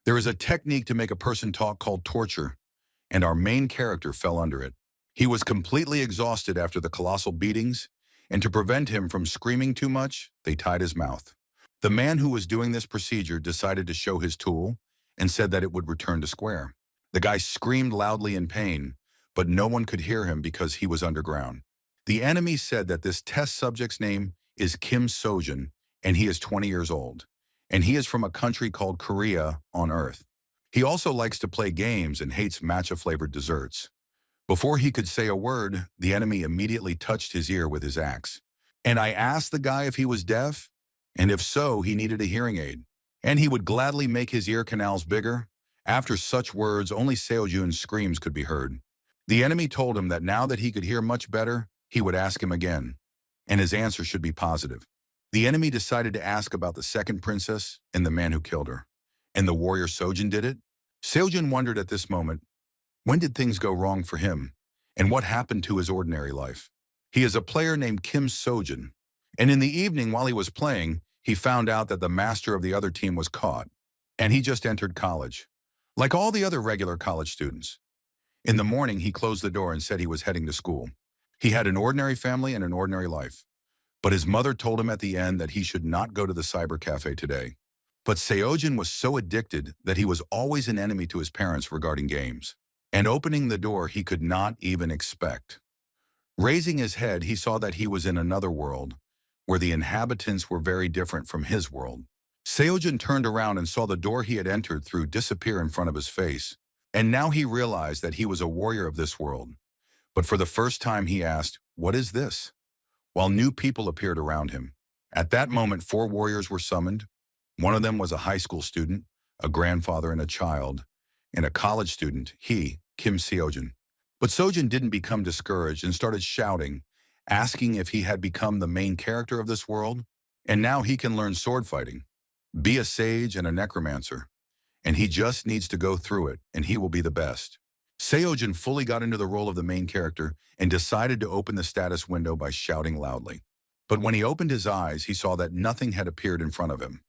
There is a technique to make a person talk called torture, and our main character fell under it. He was completely exhausted after the colossal beatings, and to prevent him from screaming too much, they tied his mouth. The man who was doing this procedure decided to show his tool and said that it would return to square. The guy screamed loudly in pain, but no one could hear him because he was underground. The enemy said that this test subject's name is Kim Sojin, and he is 20 years old, and he is from a country called Korea on Earth. He also likes to play games and hates matcha-flavored desserts. Before he could say a word, the enemy immediately touched his ear with his axe. And I asked the guy if he was deaf, and if so, he needed a hearing aid. And he would gladly make his ear canals bigger. After such words, only Seojun's screams could be heard. The enemy told him that now that he could hear much better, he would ask him again, and his answer should be positive. The enemy decided to ask about the second princess and the man who killed her. And the warrior Sojin did it? Seojun wondered at this moment, when did things go wrong for him? And what happened to his ordinary life? He is a player named Kim Sojin, and in the evening while he was playing, he found out that the master of the other team was caught, and he just entered college, like all the other regular college students. In the morning, he closed the door and said he was heading to school. He had an ordinary family and an ordinary life, but his mother told him at the end that he should not go to the cyber cafe today. But Seojin was so addicted that he was always an enemy to his parents regarding games. And opening the door he could not even expect. Raising his head, he saw that he was in another world, where the inhabitants were very different from his world. Seojin turned around and saw the door he had entered through disappear in front of his face. And now he realized that he was a warrior of this world. But for the first time he asked, "What is this?" While new people appeared around him. At that moment, 4 warriors were summoned. One of them was a high school student, a grandfather and a child, and a college student, Kim Seojin. But Sojin didn't become discouraged and started shouting, asking if he had become the main character of this world, and now he can learn sword fighting, be a sage and a necromancer, and he just needs to go through it, and he will be the best. Seojin fully got into the role of the main character and decided to open the status window by shouting loudly. But when he opened his eyes, he saw that nothing had appeared in front of him.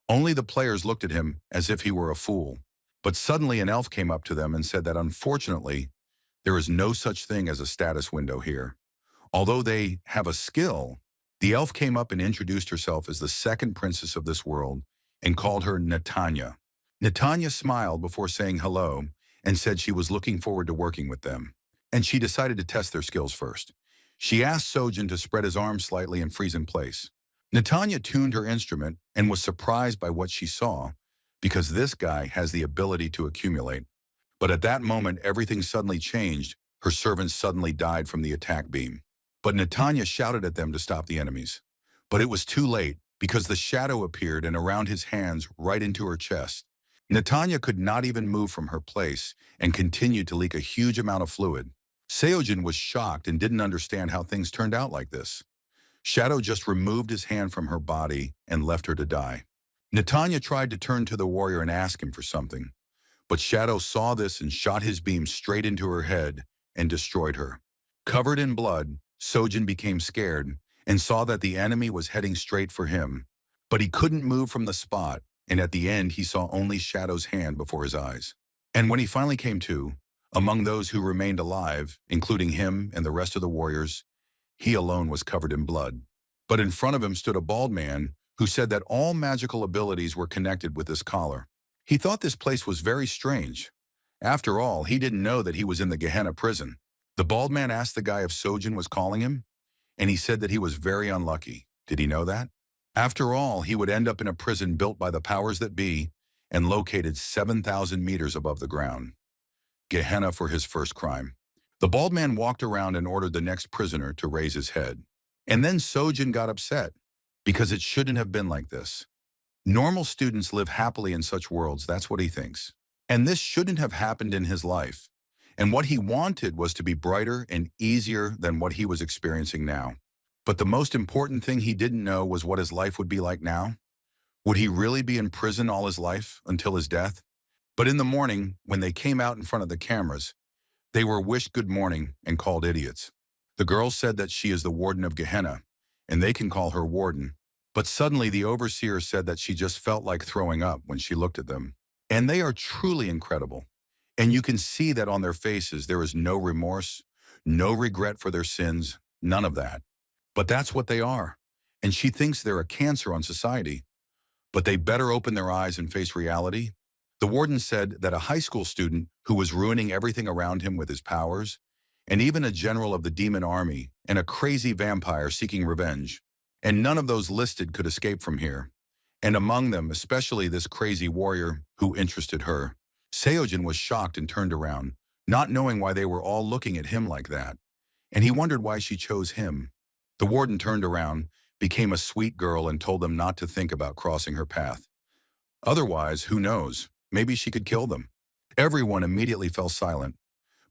Only the players looked at him as if he were a fool. But suddenly an elf came up to them and said that unfortunately, there is no such thing as a status window here. Although they have a skill, the elf came up and introduced herself as the second princess of this world and called her Natanya. Natanya smiled before saying hello and said she was looking forward to working with them. And she decided to test their skills first. She asked Sojin to spread his arms slightly and freeze in place. Natanya tuned her instrument and was surprised by what she saw, because this guy has the ability to accumulate. But at that moment, everything suddenly changed. Her servants suddenly died from the attack beam. But Natanya shouted at them to stop the enemies. But it was too late, because the shadow appeared and around his hands right into her chest. Natanya could not even move from her place and continued to leak a huge amount of fluid. Seojin was shocked and didn't understand how things turned out like this. Shadow just removed his hand from her body and left her to die. Natanya tried to turn to the warrior and ask him for something, but Shadow saw this and shot his beam straight into her head and destroyed her. Covered in blood, Sojin became scared and saw that the enemy was heading straight for him, but he couldn't move from the spot, and at the end he saw only Shadow's hand before his eyes. And when he finally came to, among those who remained alive, including him and the rest of the warriors, he alone was covered in blood. But in front of him stood a bald man who said that all magical abilities were connected with this collar. He thought this place was very strange. After all, he didn't know that he was in the Gehenna prison. The bald man asked the guy if Sojin was calling him, and he said that he was very unlucky. Did he know that? After all, he would end up in a prison built by the powers that be and located 7,000 meters above the ground. Gehenna for his first crime. The bald man walked around and ordered the next prisoner to raise his head. And then Sojin got upset, because it shouldn't have been like this. Normal students live happily in such worlds, that's what he thinks. And this shouldn't have happened in his life. And what he wanted was to be brighter and easier than what he was experiencing now. But the most important thing he didn't know was what his life would be like now. Would he really be in prison all his life until his death? But in the morning, when they came out in front of the cameras, they were wished good morning and called idiots. The girl said that she is the warden of Gehenna, and they can call her warden. But suddenly the overseer said that she just felt like throwing up when she looked at them. And they are truly incredible. And you can see that on their faces there is no remorse, no regret for their sins, none of that. But that's what they are. And she thinks they're a cancer on society. But they better open their eyes and face reality. The warden said that a high school student who was ruining everything around him with his powers, and even a general of the demon army, and a crazy vampire seeking revenge, and none of those listed could escape from here. And among them, especially this crazy warrior who interested her. Seojin was shocked and turned around, not knowing why they were all looking at him like that. And he wondered why she chose him. The warden turned around, became a sweet girl, and told them not to think about crossing her path. Otherwise, who knows, maybe she could kill them. Everyone immediately fell silent,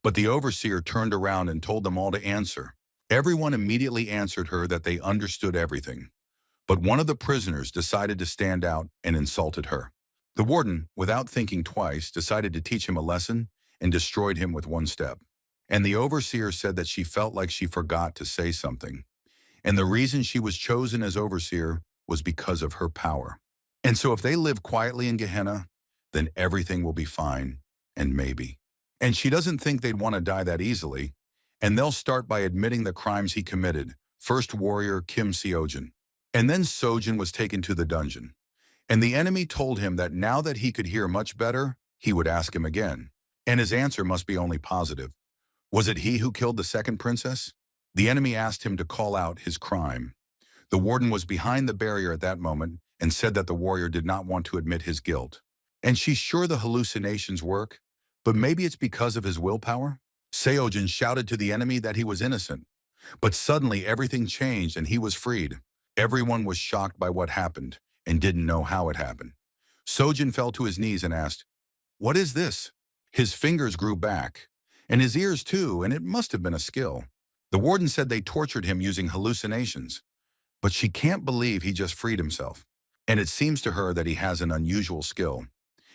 but the overseer turned around and told them all to answer. Everyone immediately answered her that they understood everything. But one of the prisoners decided to stand out and insulted her. The warden, without thinking twice, decided to teach him a lesson and destroyed him with one step. And the overseer said that she felt like she forgot to say something. And the reason she was chosen as overseer was because of her power. And so if they live quietly in Gehenna, then everything will be fine, and maybe. And she doesn't think they'd want to die that easily, and they'll start by admitting the crimes he committed, first warrior Kim Seojin. And then Sojin was taken to the dungeon. And the enemy told him that now that he could hear much better, he would ask him again. And his answer must be only positive. Was it he who killed the second princess? The enemy asked him to call out his crime. The warden was behind the barrier at that moment and said that the warrior did not want to admit his guilt. And she's sure the hallucinations work, but maybe it's because of his willpower? Seojin shouted to the enemy that he was innocent. But suddenly everything changed and he was freed. Everyone was shocked by what happened and didn't know how it happened. Sojin fell to his knees and asked, "What is this?" His fingers grew back, and his ears too, and it must have been a skill. The warden said they tortured him using hallucinations, but she can't believe he just freed himself. And it seems to her that he has an unusual skill,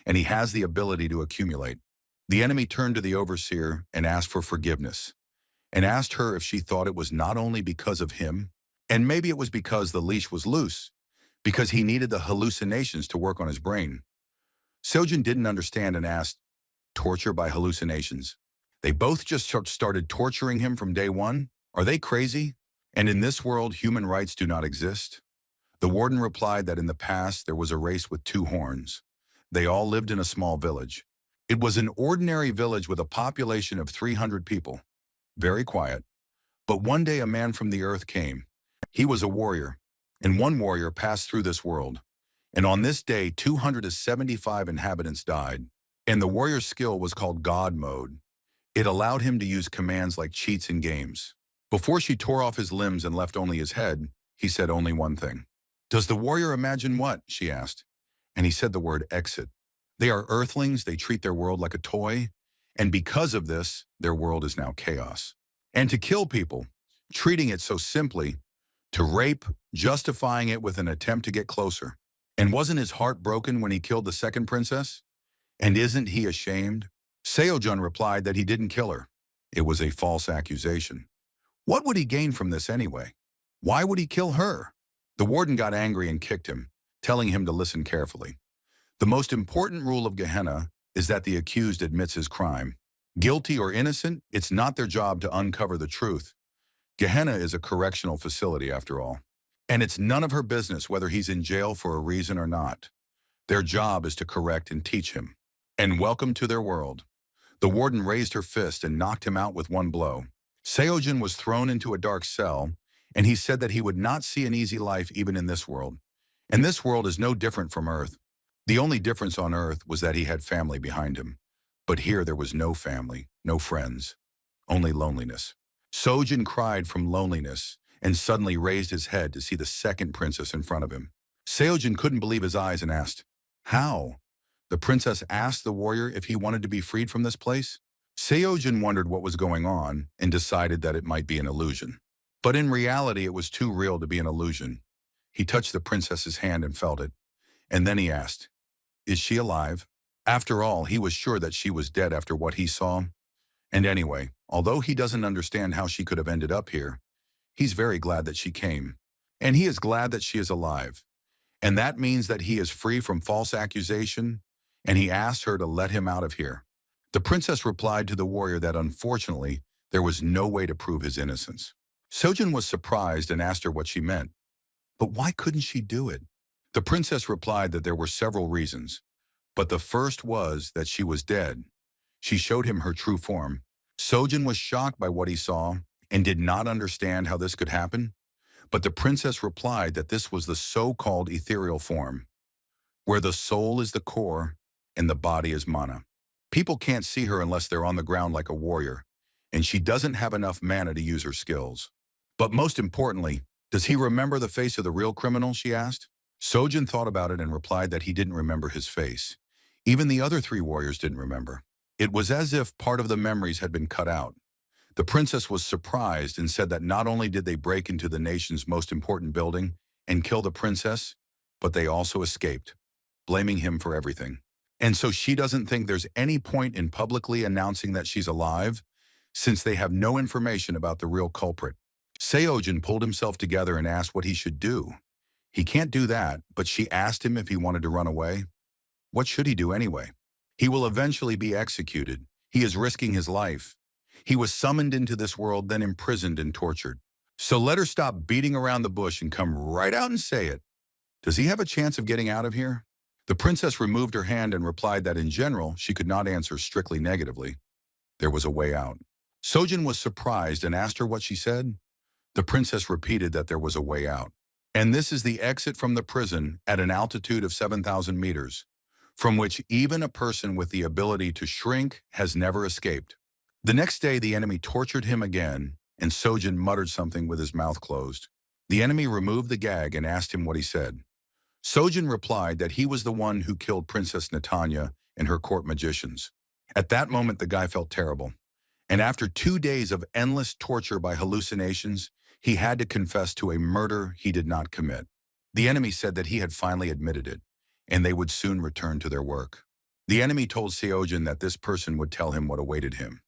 and he has the ability to accumulate. The enemy turned to the overseer and asked for forgiveness, and asked her if she thought it was not only because of him, and maybe it was because the leash was loose, because he needed the hallucinations to work on his brain. Sojin didn't understand and asked, "Torture by hallucinations? They both just started torturing him from day one? Are they crazy? And in this world, human rights do not exist?" The warden replied that in the past there was a race with two horns. They all lived in a small village. It was an ordinary village with a population of 300 people. Very quiet. But one day a man from the earth came. He was a warrior, and one warrior passed through this world. And on this day, 275 inhabitants died. And the warrior's skill was called God Mode. It allowed him to use commands like cheats in games. Before she tore off his limbs and left only his head, he said only one thing. "Does the warrior imagine what?" she asked. And he said the word exit. They are earthlings, they treat their world like a toy, and because of this, their world is now chaos. And to kill people, treating it so simply, to rape, justifying it with an attempt to get closer. And wasn't his heart broken when he killed the second princess? And isn't he ashamed? Seojun replied that he didn't kill her. It was a false accusation. What would he gain from this anyway? Why would he kill her? The warden got angry and kicked him, telling him to listen carefully. The most important rule of Gehenna is that the accused admits his crime. Guilty or innocent, it's not their job to uncover the truth. Gehenna is a correctional facility after all. And it's none of her business whether he's in jail for a reason or not. Their job is to correct and teach him. And welcome to their world. The warden raised her fist and knocked him out with one blow. Seojin was thrown into a dark cell, and he said that he would not see an easy life even in this world. And this world is no different from Earth. The only difference on Earth was that he had family behind him. But here there was no family, no friends, only loneliness. Sojin cried from loneliness and suddenly raised his head to see the second princess in front of him. Seojin couldn't believe his eyes and asked, "How?" The princess asked the warrior if he wanted to be freed from this place. Seojin wondered what was going on and decided that it might be an illusion. But in reality, it was too real to be an illusion. He touched the princess's hand and felt it. And then he asked, "Is she alive?" After all, he was sure that she was dead after what he saw. And anyway, although he doesn't understand how she could have ended up here, he's very glad that she came. And he is glad that she is alive. And that means that he is free from false accusation, and he asked her to let him out of here. The princess replied to the warrior that unfortunately, there was no way to prove his innocence. Sojin was surprised and asked her what she meant. But why couldn't she do it? The princess replied that there were several reasons, but the first was that she was dead. She showed him her true form. Sojin was shocked by what he saw and did not understand how this could happen, but the princess replied that this was the so-called ethereal form, where the soul is the core and the body is mana. People can't see her unless they're on the ground like a warrior, and she doesn't have enough mana to use her skills. But most importantly, does he remember the face of the real criminal, she asked. Sojin thought about it and replied that he didn't remember his face. Even the other three warriors didn't remember. It was as if part of the memories had been cut out. The princess was surprised and said that not only did they break into the nation's most important building and kill the princess, but they also escaped, blaming him for everything. And so she doesn't think there's any point in publicly announcing that she's alive, since they have no information about the real culprit. Seojin pulled himself together and asked what he should do. He can't do that, but she asked him if he wanted to run away. What should he do anyway? He will eventually be executed. He is risking his life. He was summoned into this world, then imprisoned and tortured. So let her stop beating around the bush and come right out and say it. Does he have a chance of getting out of here? The princess removed her hand and replied that in general, she could not answer strictly negatively. There was a way out. Sojin was surprised and asked her what she said. The princess repeated that there was a way out. And this is the exit from the prison at an altitude of 7,000 meters, from which even a person with the ability to shrink has never escaped. The next day, the enemy tortured him again, and Sojin muttered something with his mouth closed. The enemy removed the gag and asked him what he said. Sojin replied that he was the one who killed Princess Natanya and her court magicians. At that moment, the guy felt terrible. And after 2 days of endless torture by hallucinations, he had to confess to a murder he did not commit. The enemy said that he had finally admitted it, and they would soon return to their work. The enemy told Seojin that this person would tell him what awaited him.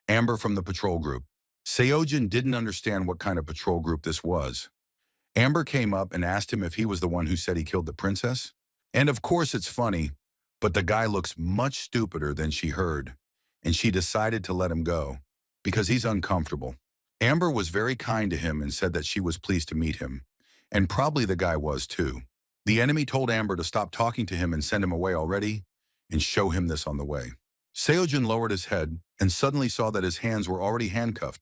Amber from the patrol group. Seojin didn't understand what kind of patrol group this was. Amber came up and asked him if he was the one who said he killed the princess. And of course it's funny, but the guy looks much stupider than she heard, and she decided to let him go, because he's uncomfortable. Amber was very kind to him and said that she was pleased to meet him, and probably the guy was too. The enemy told Amber to stop talking to him and send him away already, and show him this on the way. Seojin lowered his head and suddenly saw that his hands were already handcuffed,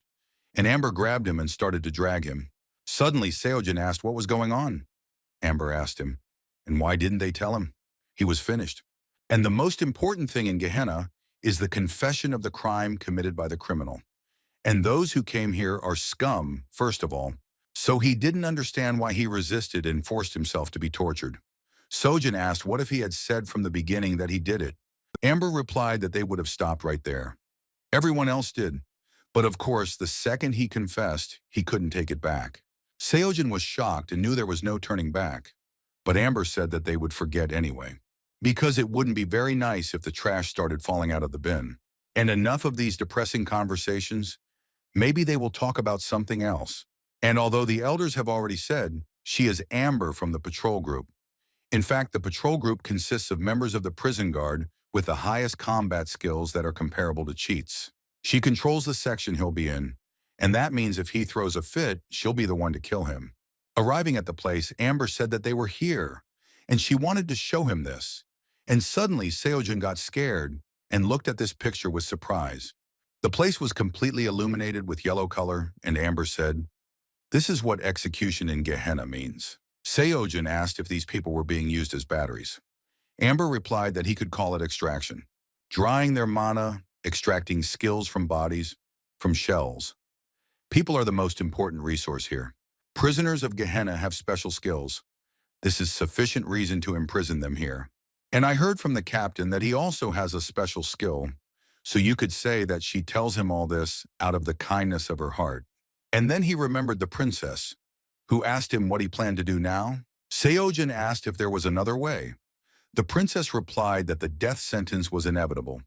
and Amber grabbed him and started to drag him. Suddenly, Seojin asked what was going on. Amber asked him, and why didn't they tell him? He was finished. And the most important thing in Gehenna is the confession of the crime committed by the criminal. And those who came here are scum, first of all. So he didn't understand why he resisted and forced himself to be tortured. Sojin asked what if he had said from the beginning that he did it. Amber replied that they would have stopped right there. Everyone else did. But of course, the second he confessed, he couldn't take it back. Seojin was shocked and knew there was no turning back. But Amber said that they would forget anyway, because it wouldn't be very nice if the trash started falling out of the bin. And enough of these depressing conversations. Maybe they will talk about something else. And although the elders have already said, she is Amber from the patrol group. In fact, the patrol group consists of members of the prison guard with the highest combat skills that are comparable to cheats. She controls the section he'll be in, and that means if he throws a fit, she'll be the one to kill him. Arriving at the place, Amber said that they were here, and she wanted to show him this. And suddenly, Seojin got scared and looked at this picture with surprise. The place was completely illuminated with yellow color, and Amber said, "This is what execution in Gehenna means." Seojin asked if these people were being used as batteries. Amber replied that he could call it extraction, drying their mana, extracting skills from bodies, from shells. People are the most important resource here. Prisoners of Gehenna have special skills. This is sufficient reason to imprison them here. And I heard from the captain that he also has a special skill, so you could say that she tells him all this out of the kindness of her heart. And then he remembered the princess, who asked him what he planned to do now. Seojin asked if there was another way. The princess replied that the death sentence was inevitable.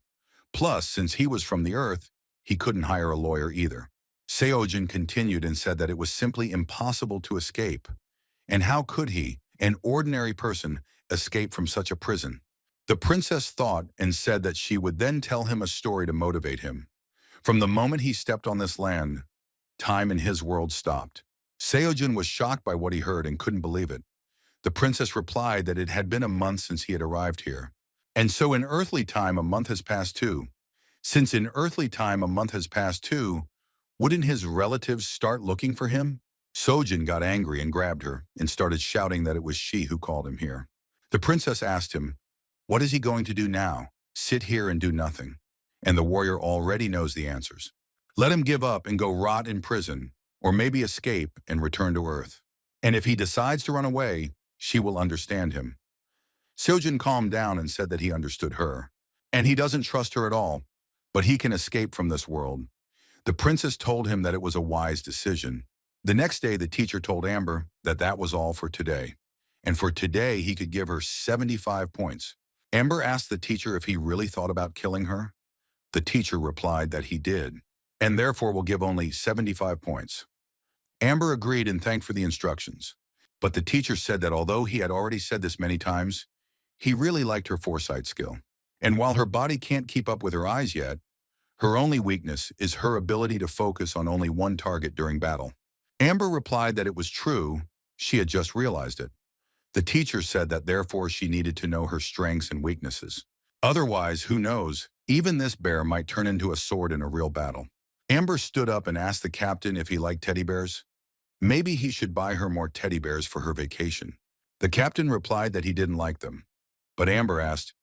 Plus, since he was from the earth, he couldn't hire a lawyer either. Seojin continued and said that it was simply impossible to escape. And how could he, an ordinary person, escape from such a prison? The princess thought and said that she would then tell him a story to motivate him. From the moment he stepped on this land, time in his world stopped. Seojin was shocked by what he heard and couldn't believe it. The princess replied that it had been a month since he had arrived here. And so in earthly time a month has passed too. Since in earthly time a month has passed too, wouldn't his relatives start looking for him? Sojin got angry and grabbed her and started shouting that it was she who called him here. The princess asked him, "What is he going to do now? Sit here and do nothing." And the warrior already knows the answers. Let him give up and go rot in prison, or maybe escape and return to Earth. And if he decides to run away, she will understand him. Sojin calmed down and said that he understood her. And he doesn't trust her at all, but he can escape from this world. The princess told him that it was a wise decision. The next day, the teacher told Amber that that was all for today. And for today, he could give her 75 points. Amber asked the teacher if he really thought about killing her. The teacher replied that he did, and therefore will give only 75 points. Amber agreed and thanked for the instructions. But the teacher said that although he had already said this many times, he really liked her foresight skill. And while her body can't keep up with her eyes yet, her only weakness is her ability to focus on only one target during battle. Amber replied that it was true, she had just realized it. The teacher said that therefore she needed to know her strengths and weaknesses. Otherwise, who knows, even this bear might turn into a sword in a real battle. Amber stood up and asked the captain if he liked teddy bears. Maybe he should buy her more teddy bears for her vacation. The captain replied that he didn't like them. But Amber asked,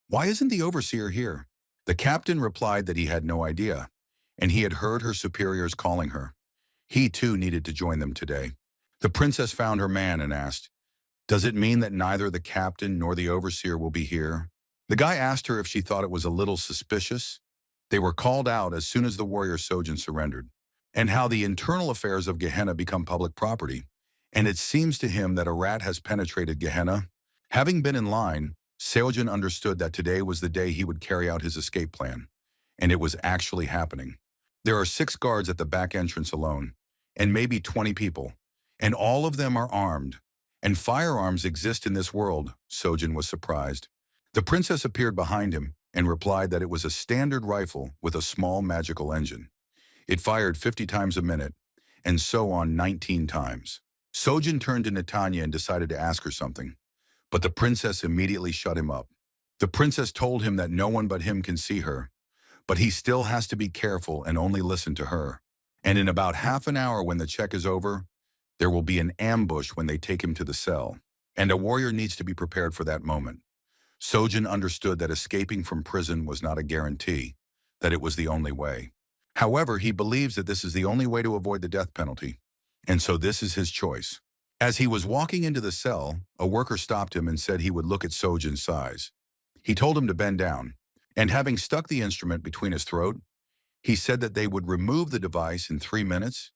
"Why isn't the overseer here?" The captain replied that he had no idea, and he had heard her superiors calling her. He too needed to join them today. The princess found her man and asked, "Does it mean that neither the captain nor the overseer will be here?" The guy asked her if she thought it was a little suspicious. They were called out as soon as the warrior Sojin surrendered, and how the internal affairs of Gehenna become public property. And it seems to him that a rat has penetrated Gehenna. Having been in line, Seojin understood that today was the day he would carry out his escape plan. And it was actually happening. There are 6 guards at the back entrance alone, and maybe 20 people, and all of them are armed. And firearms exist in this world, Sojin was surprised. The princess appeared behind him and replied that it was a standard rifle with a small magical engine. It fired 50 times a minute, and so on 19 times. Sojin turned to Natanya and decided to ask her something, but the princess immediately shut him up. The princess told him that no one but him can see her, but he still has to be careful and only listen to her. And in about half an hour when the check is over, there will be an ambush when they take him to the cell, and a warrior needs to be prepared for that moment. Sojin understood that escaping from prison was not a guarantee, that it was the only way. However, he believes that this is the only way to avoid the death penalty, and so this is his choice. As he was walking into the cell, a worker stopped him and said he would look at Sojin's size. He told him to bend down, and having stuck the instrument between his throat, he said that they would remove the device in 3 minutes.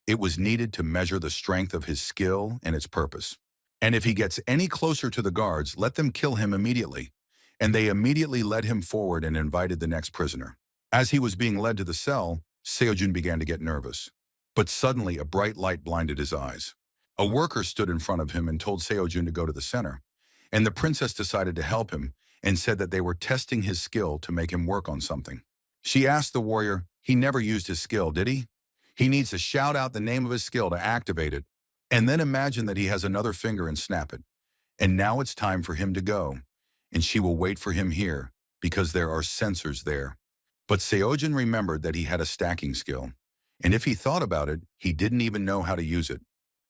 It was needed to measure the strength of his skill and its purpose. And if he gets any closer to the guards, let them kill him immediately. And they immediately led him forward and invited the next prisoner. As he was being led to the cell, Seojin began to get nervous. But suddenly a bright light blinded his eyes. A worker stood in front of him and told Seojin to go to the center. And the princess decided to help him and said that they were testing his skill to make him work on something. She asked the warrior, he never used his skill, did he? He needs to shout out the name of his skill to activate it, and then imagine that he has another finger and snap it. And now it's time for him to go, and she will wait for him here, because there are sensors there. But Seojin remembered that he had a stacking skill, and if he thought about it, he didn't even know how to use it.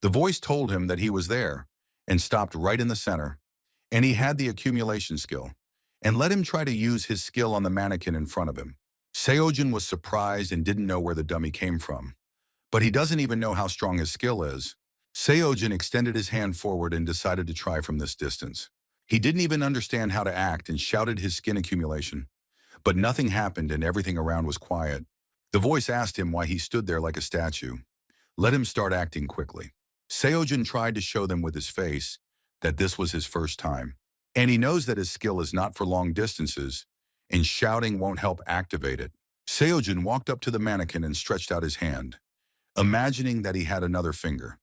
The voice told him that he was there, and stopped right in the center, and he had the accumulation skill, and let him try to use his skill on the mannequin in front of him. Seojin was surprised and didn't know where the dummy came from. But he doesn't even know how strong his skill is. Seojin extended his hand forward and decided to try from this distance. He didn't even understand how to act and shouted his skin accumulation. But nothing happened and everything around was quiet. The voice asked him why he stood there like a statue. Let him start acting quickly. Seojin tried to show them with his face that this was his first time. And he knows that his skill is not for long distances, and shouting won't help activate it. Seojin walked up to the mannequin and stretched out his hand, imagining that he had another finger.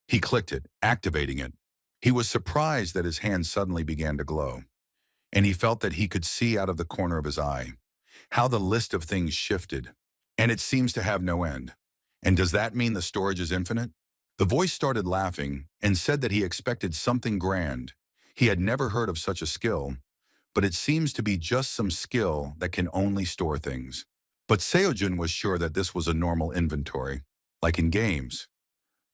He clicked it, activating it. He was surprised that his hand suddenly began to glow. and he felt that he could see out of the corner of his eye how the list of things shifted, and it seems to have no end. And does that mean the storage is infinite? The voice started laughing and said that he expected something grand. He had never heard of such a skill, but it seems to be just some skill that can only store things. But Seojun was sure that this was a normal inventory, like in games.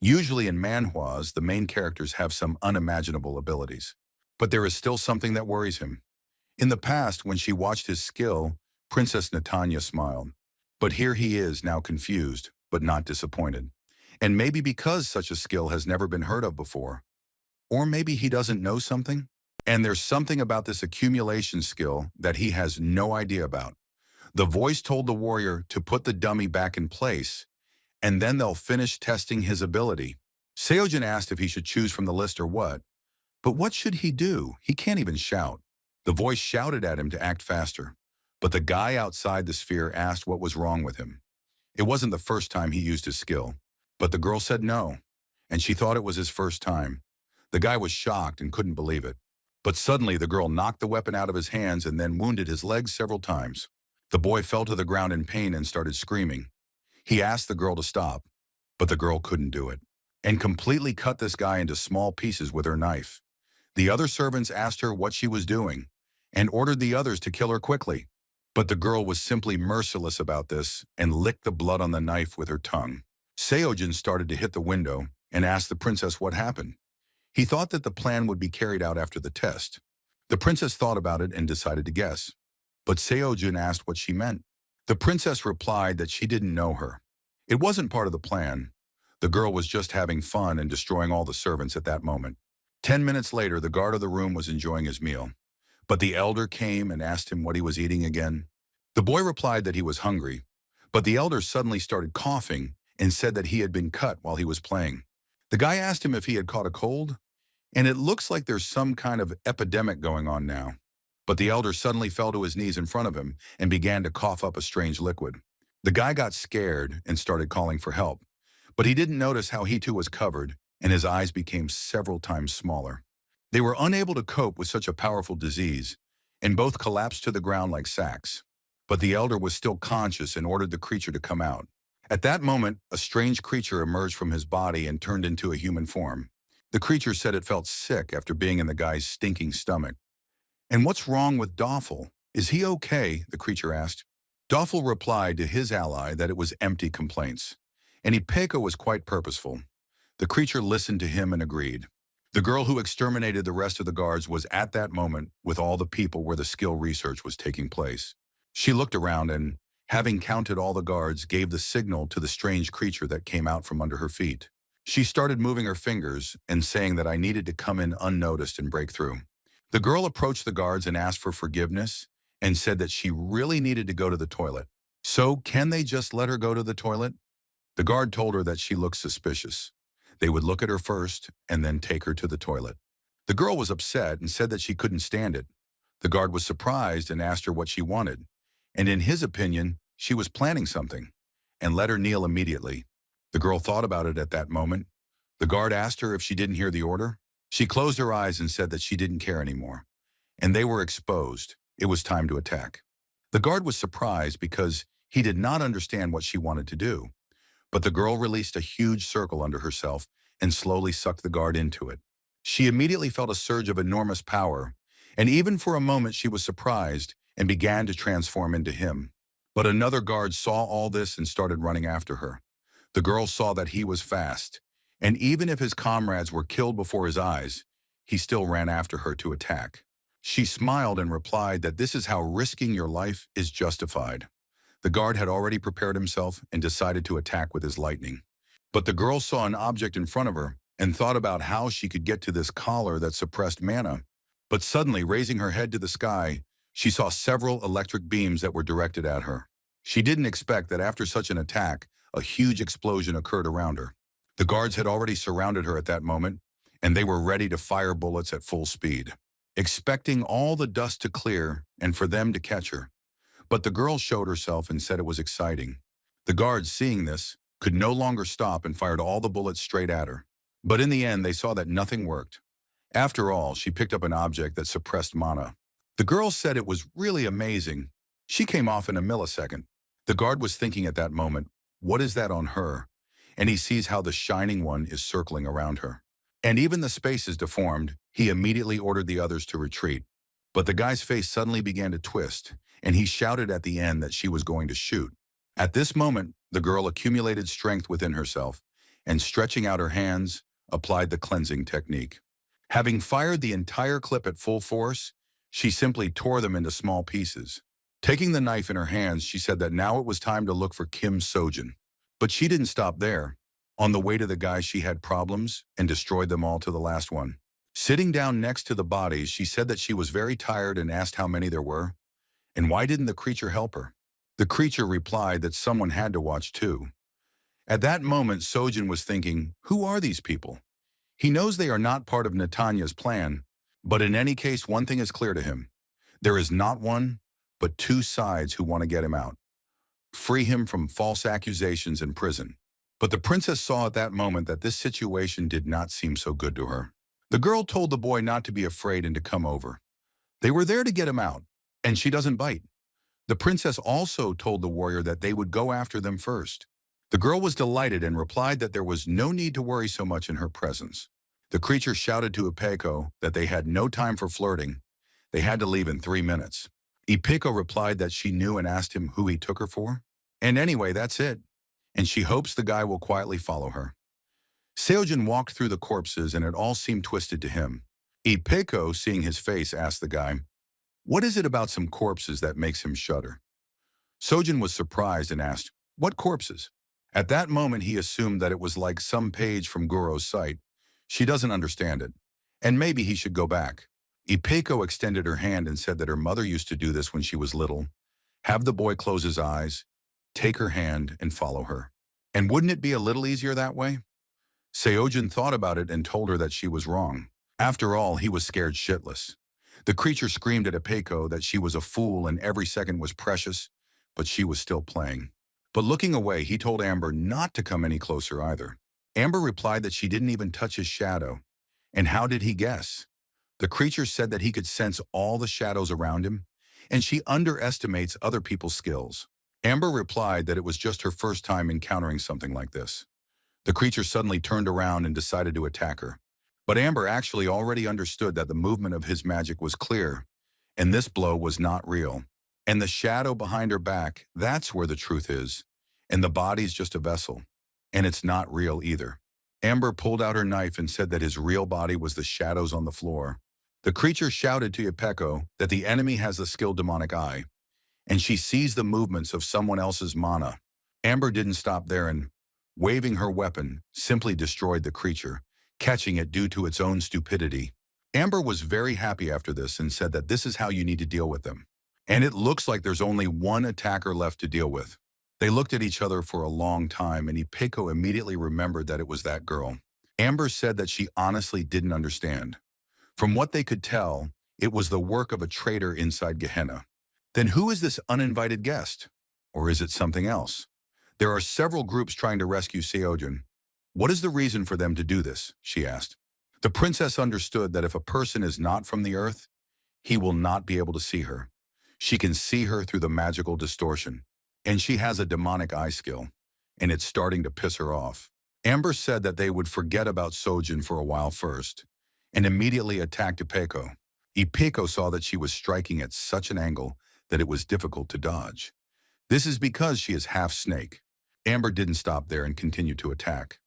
Usually in manhwas, the main characters have some unimaginable abilities. But there is still something that worries him. In the past, when she watched his skill, Princess Natanya smiled. But here he is now confused, but not disappointed. And maybe because such a skill has never been heard of before. Or maybe he doesn't know something. And there's something about this accumulation skill that he has no idea about. The voice told the warrior to put the dummy back in place, and then they'll finish testing his ability. Seojin asked if he should choose from the list or what. But what should he do? He can't even shout. The voice shouted at him to act faster. But the guy outside the sphere asked what was wrong with him. It wasn't the first time he used his skill. But the girl said no, and she thought it was his first time. The guy was shocked and couldn't believe it. But suddenly the girl knocked the weapon out of his hands and then wounded his legs several times. The boy fell to the ground in pain and started screaming. He asked the girl to stop, but the girl couldn't do it, and completely cut this guy into small pieces with her knife. The other servants asked her what she was doing, and ordered the others to kill her quickly. But the girl was simply merciless about this and licked the blood on the knife with her tongue. Seojin started to hit the window and asked the princess what happened. He thought that the plan would be carried out after the test. The princess thought about it and decided to guess. But Seojin asked what she meant. The princess replied that she didn't know her. It wasn't part of the plan. The girl was just having fun and destroying all the servants at that moment. 10 minutes later, the guard of the room was enjoying his meal. But the elder came and asked him what he was eating again. The boy replied that he was hungry, but the elder suddenly started coughing and said that he had been cut while he was playing. The guy asked him if he had caught a cold, and it looks like there's some kind of epidemic going on now. But the elder suddenly fell to his knees in front of him and began to cough up a strange liquid. The guy got scared and started calling for help, but he didn't notice how he too was covered, and his eyes became several times smaller. They were unable to cope with such a powerful disease, and both collapsed to the ground like sacks. But the elder was still conscious and ordered the creature to come out. At that moment, a strange creature emerged from his body and turned into a human form. The creature said it felt sick after being in the guy's stinking stomach. "And what's wrong with Doffel? Is he okay?" the creature asked. Doffel replied to his ally that it was empty complaints. And Ipeko was quite purposeful. The creature listened to him and agreed. The girl who exterminated the rest of the guards was at that moment with all the people where the skill research was taking place. She looked around and, having counted all the guards, gave the signal to the strange creature that came out from under her feet. She started moving her fingers and saying that I needed to come in unnoticed and break through. The girl approached the guards and asked for forgiveness and said that she really needed to go to the toilet. So, can they just let her go to the toilet? The guard told her that she looked suspicious. They would look at her first and then take her to the toilet. The girl was upset and said that she couldn't stand it. The guard was surprised and asked her what she wanted. And in his opinion, she was planning something, and let her kneel immediately. The girl thought about it at that moment. The guard asked her if she didn't hear the order. She closed her eyes and said that she didn't care anymore. And they were exposed. It was time to attack. The guard was surprised because he did not understand what she wanted to do. But the girl released a huge circle under herself and slowly sucked the guard into it. She immediately felt a surge of enormous power, and even for a moment she was surprised and began to transform into him. But another guard saw all this and started running after her. The girl saw that he was fast, and even if his comrades were killed before his eyes, he still ran after her to attack. She smiled and replied that this is how risking your life is justified. The guard had already prepared himself and decided to attack with his lightning. But the girl saw an object in front of her and thought about how she could get to this collar that suppressed mana. But suddenly, raising her head to the sky, she saw several electric beams that were directed at her. She didn't expect that after such an attack, a huge explosion occurred around her. The guards had already surrounded her at that moment, and they were ready to fire bullets at full speed, expecting all the dust to clear and for them to catch her. But the girl showed herself and said it was exciting. The guards, seeing this, could no longer stop and fired all the bullets straight at her. But in the end, they saw that nothing worked. After all, she picked up an object that suppressed mana. The girl said it was really amazing. She came off in a millisecond. The guard was thinking at that moment, what is that on her? And he sees how the shining one is circling around her. And even the space is deformed. He immediately ordered the others to retreat. But the guy's face suddenly began to twist, and he shouted at the end that she was going to shoot. At this moment, the girl accumulated strength within herself, and stretching out her hands, applied the cleansing technique. Having fired the entire clip at full force, she simply tore them into small pieces. Taking the knife in her hands, she said that now it was time to look for Kim Sojin. But she didn't stop there. On the way to the guys, she had problems and destroyed them all to the last one. Sitting down next to the bodies, she said that she was very tired and asked how many there were. And why didn't the creature help her? The creature replied that someone had to watch too. At that moment, Sojin was thinking, who are these people? He knows they are not part of Natanya's plan, but in any case, one thing is clear to him. There is not one, but two sides who want to get him out. Free him from false accusations in prison. But the princess saw at that moment that this situation did not seem so good to her. The girl told the boy not to be afraid and to come over. They were there to get him out, and she doesn't bite. The princess also told the warrior that they would go after them first. The girl was delighted and replied that there was no need to worry so much in her presence. The creature shouted to Ipeko that they had no time for flirting. They had to leave in 3 minutes. Ipeko replied that she knew and asked him who he took her for. And anyway, that's it. And she hopes the guy will quietly follow her. Seojin walked through the corpses and it all seemed twisted to him. Ipeko, seeing his face, asked the guy, what is it about some corpses that makes him shudder? Sojin was surprised and asked, what corpses? At that moment, he assumed that it was like some page from Guro's site. She doesn't understand it. And maybe he should go back. Ipeko extended her hand and said that her mother used to do this when she was little. Have the boy close his eyes, take her hand, and follow her. And wouldn't it be a little easier that way? Seojin thought about it and told her that she was wrong. After all, he was scared shitless. The creature screamed at Ipeko that she was a fool and every second was precious, but she was still playing. But looking away, he told Amber not to come any closer either. Amber replied that she didn't even touch his shadow. And how did he guess? The creature said that he could sense all the shadows around him, and she underestimates other people's skills. Amber replied that it was just her first time encountering something like this. The creature suddenly turned around and decided to attack her. But Amber actually already understood that the movement of his magic was clear, and this blow was not real. And the shadow behind her back, that's where the truth is. And the body's just a vessel. And it's not real either. Amber pulled out her knife and said that his real body was the shadows on the floor. The creature shouted to Ipeko that the enemy has the skilled demonic eye, and she sees the movements of someone else's mana. Amber didn't stop there and, waving her weapon, simply destroyed the creature, catching it due to its own stupidity. Amber was very happy after this and said that this is how you need to deal with them. And it looks like there's only one attacker left to deal with. They looked at each other for a long time, and Ipeko immediately remembered that it was that girl. Amber said that she honestly didn't understand. From what they could tell, it was the work of a traitor inside Gehenna. Then who is this uninvited guest? Or is it something else? There are several groups trying to rescue Seojin. What is the reason for them to do this? She asked. The princess understood that if a person is not from the earth, he will not be able to see her. She can see her through the magical distortion. And she has a demonic eye skill, and it's starting to piss her off. Amber said that they would forget about Sojin for a while first, and immediately attacked Ipeko. Ipeko saw that she was striking at such an angle that it was difficult to dodge. This is because she is half snake. Amber didn't stop there and continued to attack.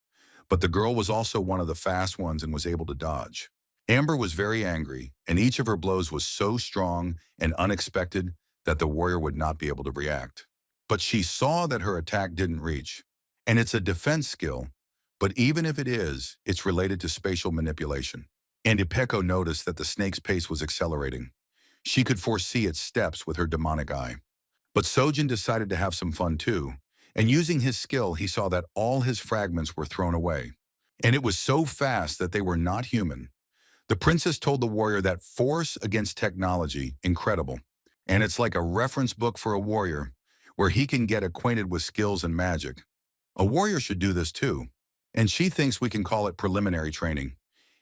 But the girl was also one of the fast ones and was able to dodge. Amber was very angry, and each of her blows was so strong and unexpected that the warrior would not be able to react. But she saw that her attack didn't reach. And it's a defense skill, but even if it is, it's related to spatial manipulation. And Ipeko noticed that the snake's pace was accelerating. She could foresee its steps with her demonic eye. But Sojin decided to have some fun too, and using his skill, he saw that all his fragments were thrown away. And it was so fast that they were not human. The princess told the warrior that force against technology, incredible. And it's like a reference book for a warrior, where he can get acquainted with skills and magic. A warrior should do this too. And she thinks we can call it preliminary training.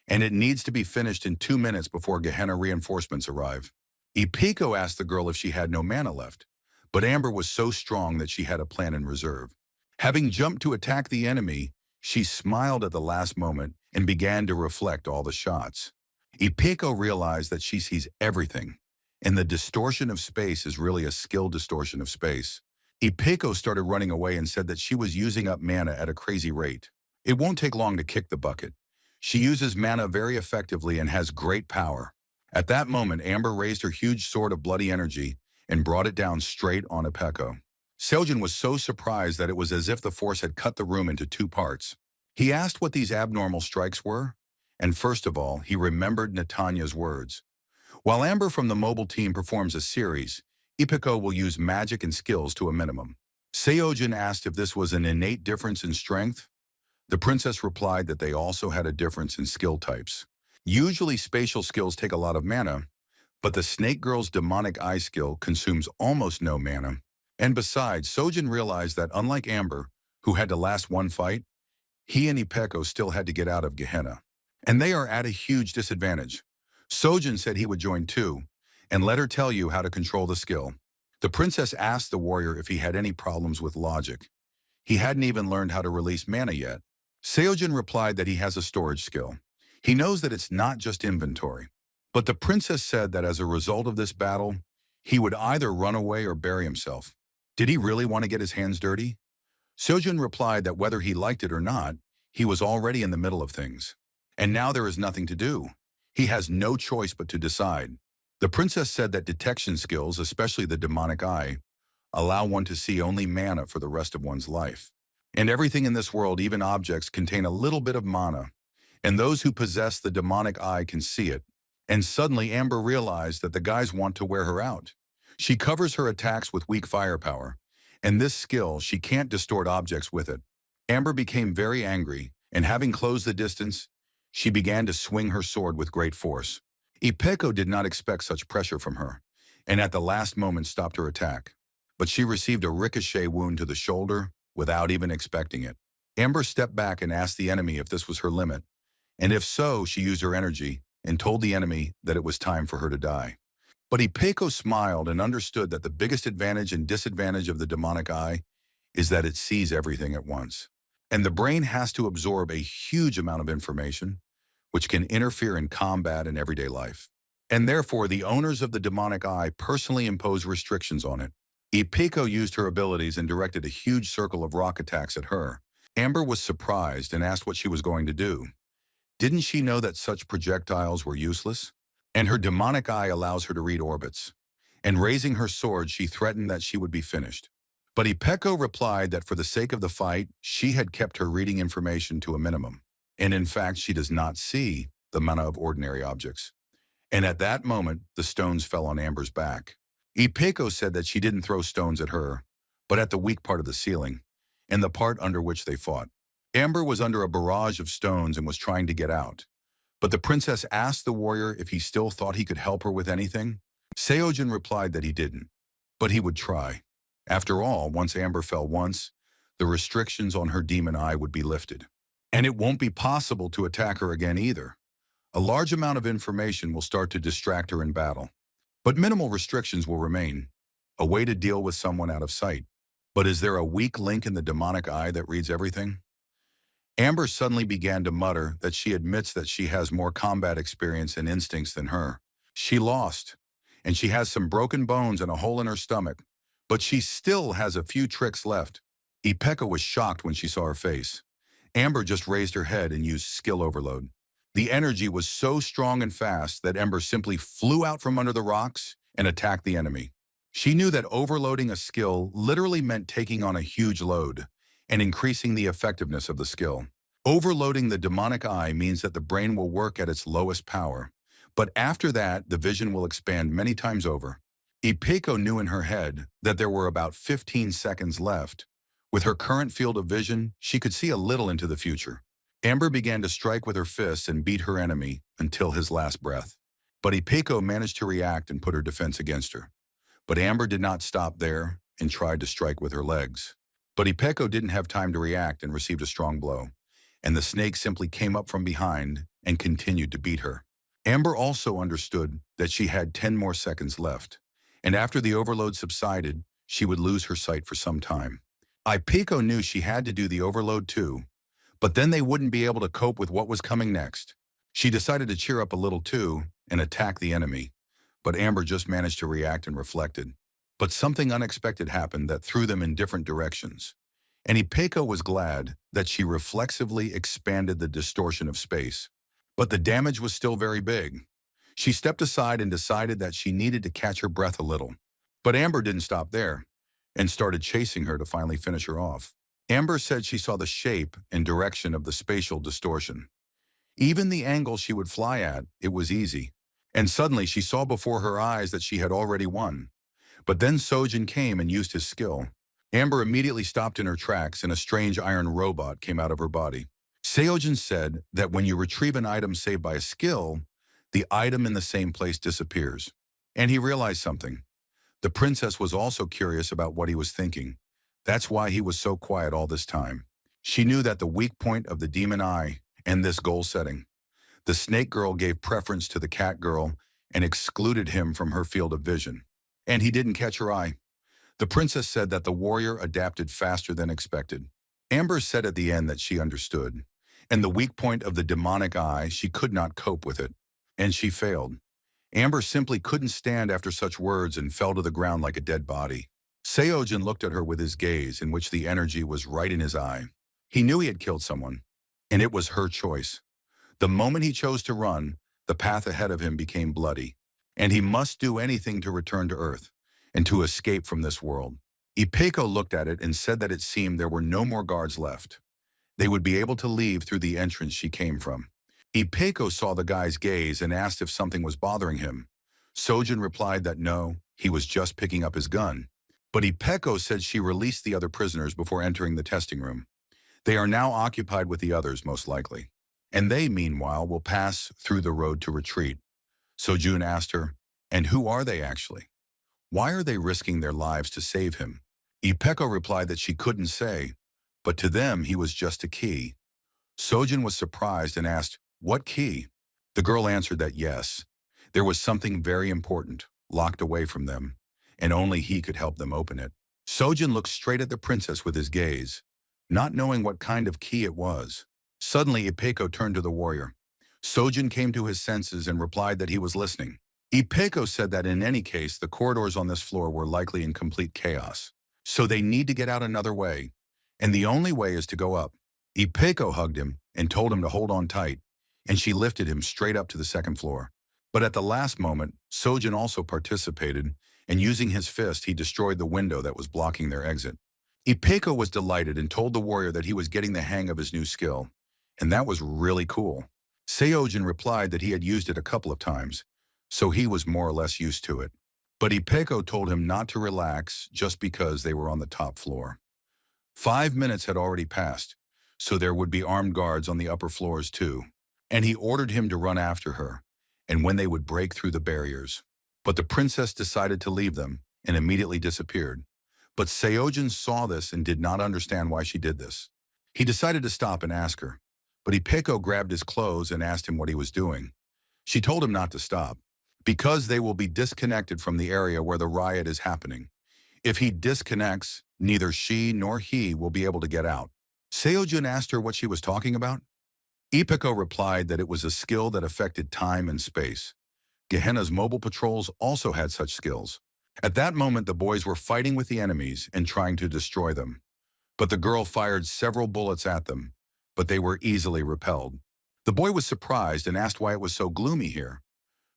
And it needs to be finished in 2 minutes before Gehenna reinforcements arrive. Ipeko asked the girl if she had no mana left, but Amber was so strong that she had a plan in reserve. Having jumped to attack the enemy, she smiled at the last moment and began to reflect all the shots. Ipeko realized that she sees everything, and the distortion of space is really a skill distortion of space. Ipeko started running away and said that she was using up mana at a crazy rate. It won't take long to kick the bucket. She uses mana very effectively and has great power. At that moment, Amber raised her huge sword of bloody energy and brought it down straight on Ipeko. Seojin was so surprised that it was as if the force had cut the room into two parts. He asked what these abnormal strikes were, and first of all, he remembered Natanya's words. While Amber from the mobile team performs a series, Ipeko will use magic and skills to a minimum. Seojin asked if this was an innate difference in strength. The princess replied that they also had a difference in skill types. Usually spatial skills take a lot of mana, but the snake girl's demonic eye skill consumes almost no mana. And besides, Seojin realized that unlike Amber, who had to last one fight, he and Ipeko still had to get out of Gehenna. And they are at a huge disadvantage. Seojin said he would join too, and let her tell you how to control the skill. The princess asked the warrior if he had any problems with logic. He hadn't even learned how to release mana yet. Seojin replied that he has a storage skill. He knows that it's not just inventory. But the princess said that as a result of this battle, he would either run away or bury himself. Did he really want to get his hands dirty? Seojin replied that whether he liked it or not, he was already in the middle of things. And now there is nothing to do. He has no choice but to decide. The princess said that detection skills, especially the demonic eye, allow one to see only mana for the rest of one's life. And everything in this world, even objects, contain a little bit of mana, and those who possess the demonic eye can see it. And suddenly Amber realized that the guys want to wear her out. She covers her attacks with weak firepower, and this skill, she can't distort objects with it. Amber became very angry, and having closed the distance, she began to swing her sword with great force. Ipeko did not expect such pressure from her, and at the last moment stopped her attack. But she received a ricochet wound to the shoulder without even expecting it. Amber stepped back and asked the enemy if this was her limit, and if so, she used her energy and told the enemy that it was time for her to die. But Ipeko smiled and understood that the biggest advantage and disadvantage of the demonic eye is that it sees everything at once. And the brain has to absorb a huge amount of information, which can interfere in combat and everyday life. And therefore, the owners of the demonic eye personally impose restrictions on it. Ipeko used her abilities and directed a huge circle of rock attacks at her. Amber was surprised and asked what she was going to do. Didn't she know that such projectiles were useless? And her demonic eye allows her to read orbits. And raising her sword, she threatened that she would be finished. But Ipeko replied that for the sake of the fight, she had kept her reading information to a minimum. And in fact, she does not see the mana of ordinary objects. And at that moment, the stones fell on Amber's back. Ipeko said that she didn't throw stones at her, but at the weak part of the ceiling, and the part under which they fought. Amber was under a barrage of stones and was trying to get out. But the princess asked the warrior if he still thought he could help her with anything. Seojin replied that he didn't, but he would try. After all, once Amber fell once, the restrictions on her demon eye would be lifted. And it won't be possible to attack her again either. A large amount of information will start to distract her in battle. But minimal restrictions will remain, a way to deal with someone out of sight. But is there a weak link in the demonic eye that reads everything? Amber suddenly began to mutter that she admits that she has more combat experience and instincts than her. She lost, and she has some broken bones and a hole in her stomach, but she still has a few tricks left. Ipeko was shocked when she saw her face. Amber just raised her head and used skill overload. The energy was so strong and fast that Amber simply flew out from under the rocks and attacked the enemy. She knew that overloading a skill literally meant taking on a huge load and increasing the effectiveness of the skill. Overloading the demonic eye means that the brain will work at its lowest power, but after that, the vision will expand many times over. Ipeko knew in her head that there were about 15 seconds left. With her current field of vision, she could see a little into the future. Amber began to strike with her fists and beat her enemy until his last breath. But Ipeko managed to react and put her defense against her. But Amber did not stop there and tried to strike with her legs. But Ipeko didn't have time to react and received a strong blow, and the snake simply came up from behind and continued to beat her. Amber also understood that she had 10 more seconds left, and after the overload subsided, she would lose her sight for some time. Ipeko knew she had to do the overload too, but then they wouldn't be able to cope with what was coming next. She decided to cheer up a little too and attack the enemy, but Amber just managed to react and reflected. But something unexpected happened that threw them in different directions. And Ipeko was glad that she reflexively expanded the distortion of space. But the damage was still very big. She stepped aside and decided that she needed to catch her breath a little. But Amber didn't stop there and started chasing her to finally finish her off. Amber said she saw the shape and direction of the spatial distortion. Even the angle she would fly at, it was easy. And suddenly she saw before her eyes that she had already won. But then Sojin came and used his skill. Amber immediately stopped in her tracks and a strange iron robot came out of her body. Seojin said that when you retrieve an item saved by a skill, the item in the same place disappears. And he realized something. The princess was also curious about what he was thinking. That's why he was so quiet all this time. She knew that the weak point of the demon eye and this goal setting. The snake girl gave preference to the cat girl and excluded him from her field of vision. And he didn't catch her eye. The princess said that the warrior adapted faster than expected. Amber said at the end that she understood. And the weak point of the demonic eye, she could not cope with it. And she failed. Amber simply couldn't stand after such words and fell to the ground like a dead body. Seojin looked at her with his gaze in which the energy was right in his eye. He knew he had killed someone, and it was her choice. The moment he chose to run, the path ahead of him became bloody, and he must do anything to return to Earth and to escape from this world. Ipeko looked at it and said that it seemed there were no more guards left. They would be able to leave through the entrance she came from. Ipeko saw the guy's gaze and asked if something was bothering him. Sojin replied that no, he was just picking up his gun. But Ipeko said she released the other prisoners before entering the testing room. They are now occupied with the others, most likely. And they, meanwhile, will pass through the road to retreat. Sojun asked her, and who are they actually? Why are they risking their lives to save him? Ipeko replied that she couldn't say, but to them he was just a key. Sojin was surprised and asked, what key? The girl answered that yes, there was something very important, locked away from them, and only he could help them open it. Sojin looked straight at the princess with his gaze, not knowing what kind of key it was. Suddenly, Ipeko turned to the warrior. Sojin came to his senses and replied that he was listening. Ipeko said that in any case, the corridors on this floor were likely in complete chaos. So they need to get out another way, and the only way is to go up. Ipeko hugged him and told him to hold on tight, and she lifted him straight up to the second floor. But at the last moment, Sojin also participated, and using his fist, he destroyed the window that was blocking their exit. Ipeko was delighted and told the warrior that he was getting the hang of his new skill, and that was really cool. Seojin replied that he had used it a couple of times, so he was more or less used to it. But Ipeko told him not to relax just because they were on the top floor. 5 minutes had already passed, so there would be armed guards on the upper floors too, and he ordered him to run after her, and when they would break through the barriers. But the princess decided to leave them and immediately disappeared. But Seojin saw this and did not understand why she did this. He decided to stop and ask her, but Ipeko grabbed his clothes and asked him what he was doing. She told him not to stop, because they will be disconnected from the area where the riot is happening. If he disconnects, neither she nor he will be able to get out. Seojin asked her what she was talking about. Ipeko replied that it was a skill that affected time and space. Gehenna's mobile patrols also had such skills. At that moment, the boys were fighting with the enemies and trying to destroy them. But the girl fired several bullets at them, but they were easily repelled. The boy was surprised and asked why it was so gloomy here.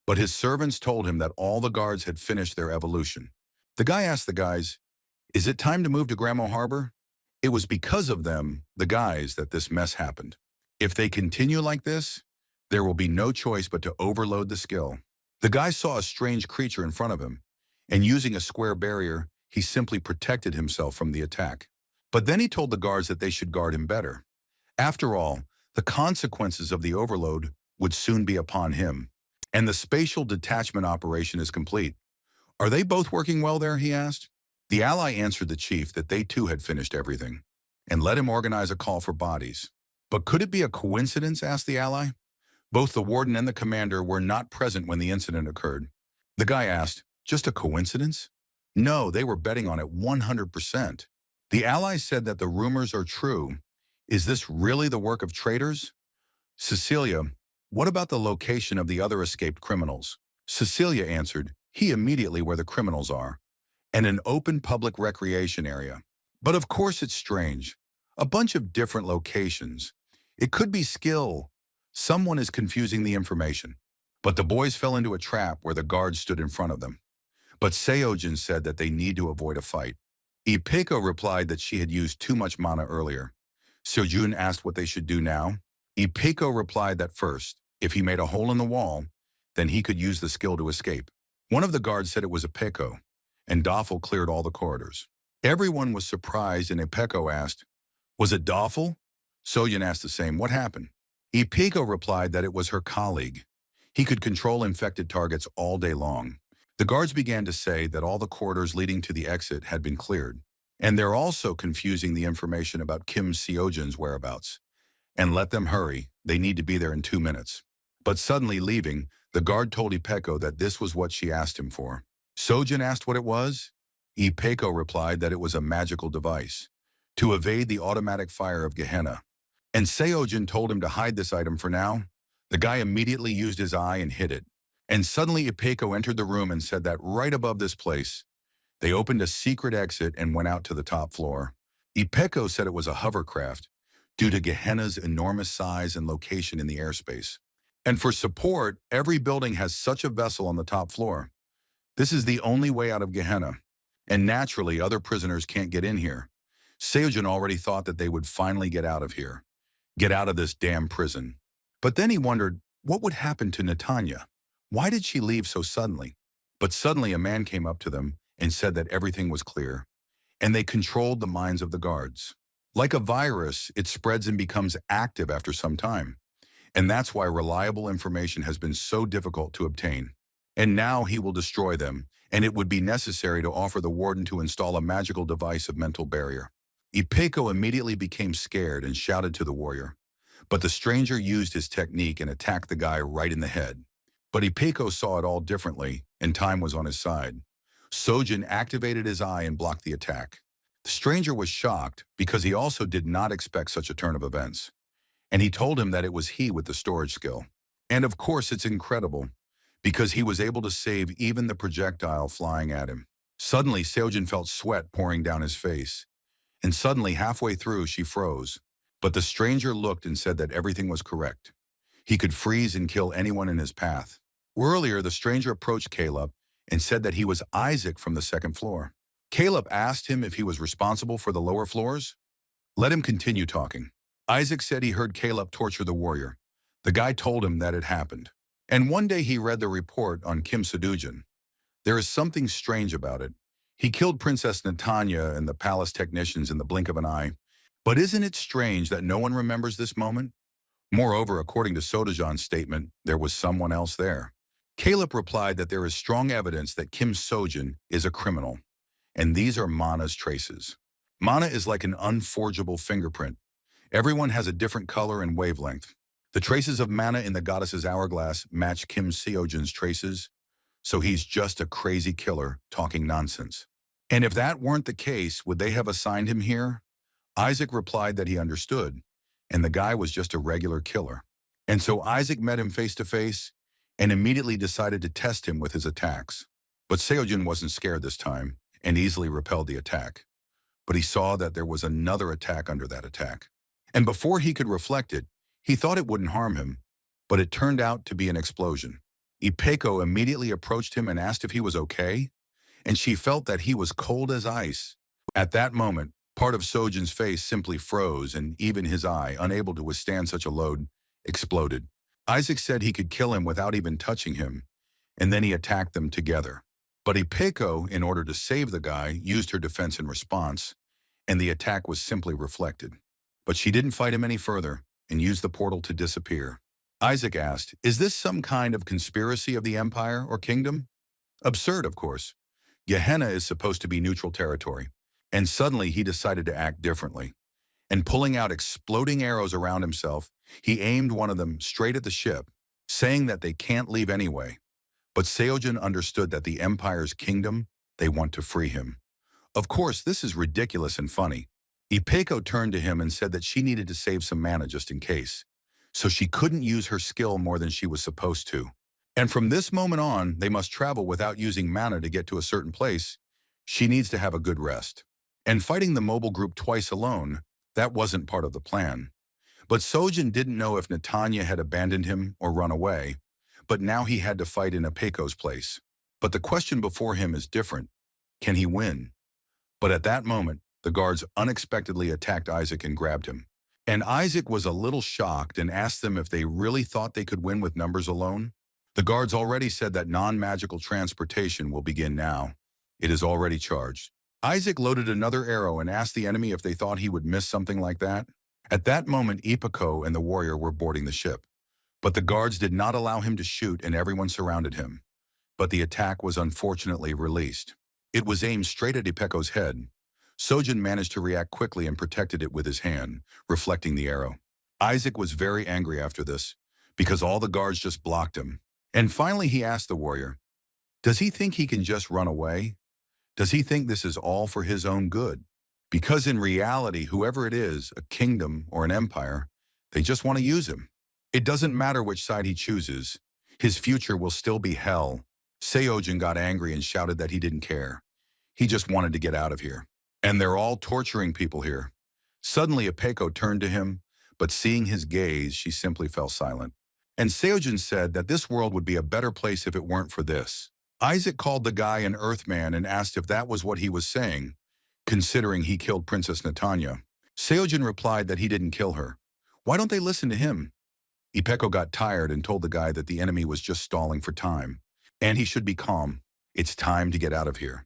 But his servants told him that all the guards had finished their evolution. The guy asked the guys, "Is it time to move to Gramo Harbor?" It was because of them, the guys, that this mess happened. If they continue like this, there will be no choice but to overload the skill. The guy saw a strange creature in front of him, and using a square barrier, he simply protected himself from the attack. But then he told the guards that they should guard him better. After all, the consequences of the overload would soon be upon him. And the spatial detachment operation is complete. "Are they both working well there?" he asked. The ally answered the chief that they too had finished everything, and let him organize a call for bodies. "But could it be a coincidence?" asked the ally. Both the warden and the commander were not present when the incident occurred. The guy asked, just a coincidence? No, they were betting on it 100%. The allies said that the rumors are true. Is this really the work of traitors? Cecilia, what about the location of the other escaped criminals? Cecilia answered, he immediately where the criminals are, and an open public recreation area. But of course it's strange. A bunch of different locations. It could be skill. Someone is confusing the information. But the boys fell into a trap where the guards stood in front of them. But Seojin said that they need to avoid a fight. Ipeko replied that she had used too much mana earlier. Seojun asked what they should do now. Ipeko replied that first, if he made a hole in the wall, then he could use the skill to escape. One of the guards said it was Ipeko, and Doffel cleared all the corridors. Everyone was surprised, and Ipeko asked, was it Doffel? Soyun asked the same, what happened? Ipeko replied that it was her colleague. He could control infected targets all day long. The guards began to say that all the corridors leading to the exit had been cleared, and they're also confusing the information about Kim Seojin's whereabouts. And let them hurry, they need to be there in 2 minutes. But suddenly leaving, the guard told Ipeko that this was what she asked him for. Sojin asked what it was. Ipeko replied that it was a magical device to evade the automatic fire of Gehenna. And Seojin told him to hide this item for now. The guy immediately used his eye and hid it. And suddenly Ipeko entered the room and said that right above this place, they opened a secret exit and went out to the top floor. Ipeko said it was a hovercraft due to Gehenna's enormous size and location in the airspace. And for support, every building has such a vessel on the top floor. This is the only way out of Gehenna. And naturally, other prisoners can't get in here. Seojin already thought that they would finally get out of here. Get out of this damn prison. But then he wondered, what would happen to Natanya? Why did she leave so suddenly? But suddenly a man came up to them and said that everything was clear. And they controlled the minds of the guards. Like a virus, it spreads and becomes active after some time. And that's why reliable information has been so difficult to obtain. And now he will destroy them, and it would be necessary to offer the warden to install a magical device of mental barrier. Ipeko immediately became scared and shouted to the warrior. But the stranger used his technique and attacked the guy right in the head. But Ipeko saw it all differently, and time was on his side. Sojin activated his eye and blocked the attack. The stranger was shocked because he also did not expect such a turn of events. And he told him that it was he with the storage skill. And of course it's incredible, because he was able to save even the projectile flying at him. Suddenly, Seojin felt sweat pouring down his face. And suddenly, halfway through, she froze. But the stranger looked and said that everything was correct. He could freeze and kill anyone in his path. Earlier, the stranger approached Caleb and said that he was Isaac from the second floor. Caleb asked him if he was responsible for the lower floors. Let him continue talking. Isaac said he heard Caleb torture the warrior. The guy told him that it happened. And one day he read the report on Kim Sedujin. There is something strange about it. He killed Princess Natanya and the palace technicians in the blink of an eye. But isn't it strange that no one remembers this moment? Moreover, according to Sodajan's statement, there was someone else there. Caleb replied that there is strong evidence that Kim Sojin is a criminal. And these are Mana's traces. Mana is like an unforgeable fingerprint. Everyone has a different color and wavelength. The traces of mana in the goddess's hourglass match Kim Seojin's traces, so he's just a crazy killer talking nonsense. And if that weren't the case, would they have assigned him here? Isaac replied that he understood, and the guy was just a regular killer. And so Isaac met him face to face and immediately decided to test him with his attacks. But Seojin wasn't scared this time and easily repelled the attack. But he saw that there was another attack under that attack. And before he could reflect it, he thought it wouldn't harm him, but it turned out to be an explosion. Ipeko immediately approached him and asked if he was okay, and she felt that he was cold as ice. At that moment, part of Sojin's face simply froze, and even his eye, unable to withstand such a load, exploded. Isaac said he could kill him without even touching him, and then he attacked them together. But Ipeko, in order to save the guy, used her defense in response, and the attack was simply reflected. But she didn't fight him any further and used the portal to disappear. Isaac asked, is this some kind of conspiracy of the empire or kingdom? Absurd, of course. Gehenna is supposed to be neutral territory, and suddenly he decided to act differently. And pulling out exploding arrows around himself, he aimed one of them straight at the ship, saying that they can't leave anyway. But Seojin understood that the Empire's kingdom, they want to free him. Of course, this is ridiculous and funny. Ipeko turned to him and said that she needed to save some mana just in case. So she couldn't use her skill more than she was supposed to. And from this moment on, they must travel without using mana to get to a certain place. She needs to have a good rest. And fighting the mobile group twice alone, that wasn't part of the plan. But Sojin didn't know if Netanya had abandoned him or run away, but now he had to fight in Ipeko's place. But the question before him is different. Can he win? But at that moment, the guards unexpectedly attacked Isaac and grabbed him. And Isaac was a little shocked and asked them if they really thought they could win with numbers alone. The guards already said that non-magical transportation will begin now. It is already charged. Isaac loaded another arrow and asked the enemy if they thought he would miss something like that. At that moment, Ipeko and the warrior were boarding the ship. But the guards did not allow him to shoot and everyone surrounded him. But the attack was unfortunately released. It was aimed straight at Ipeko's head. Sojin managed to react quickly and protected it with his hand, reflecting the arrow. Isaac was very angry after this, because all the guards just blocked him. And finally he asked the warrior, does he think he can just run away? Does he think this is all for his own good? Because in reality, whoever it is, a kingdom or an empire, they just want to use him. It doesn't matter which side he chooses. His future will still be hell. Seojin got angry and shouted that he didn't care. He just wanted to get out of here. And they're all torturing people here. Suddenly Ipeko turned to him, but seeing his gaze, she simply fell silent. And Seojin said that this world would be a better place if it weren't for this. Isaac called the guy an Earthman and asked if that was what he was saying, considering he killed Princess Netanya. Seojin replied that he didn't kill her. Why don't they listen to him? Ipeko got tired and told the guy that the enemy was just stalling for time, and he should be calm. It's time to get out of here.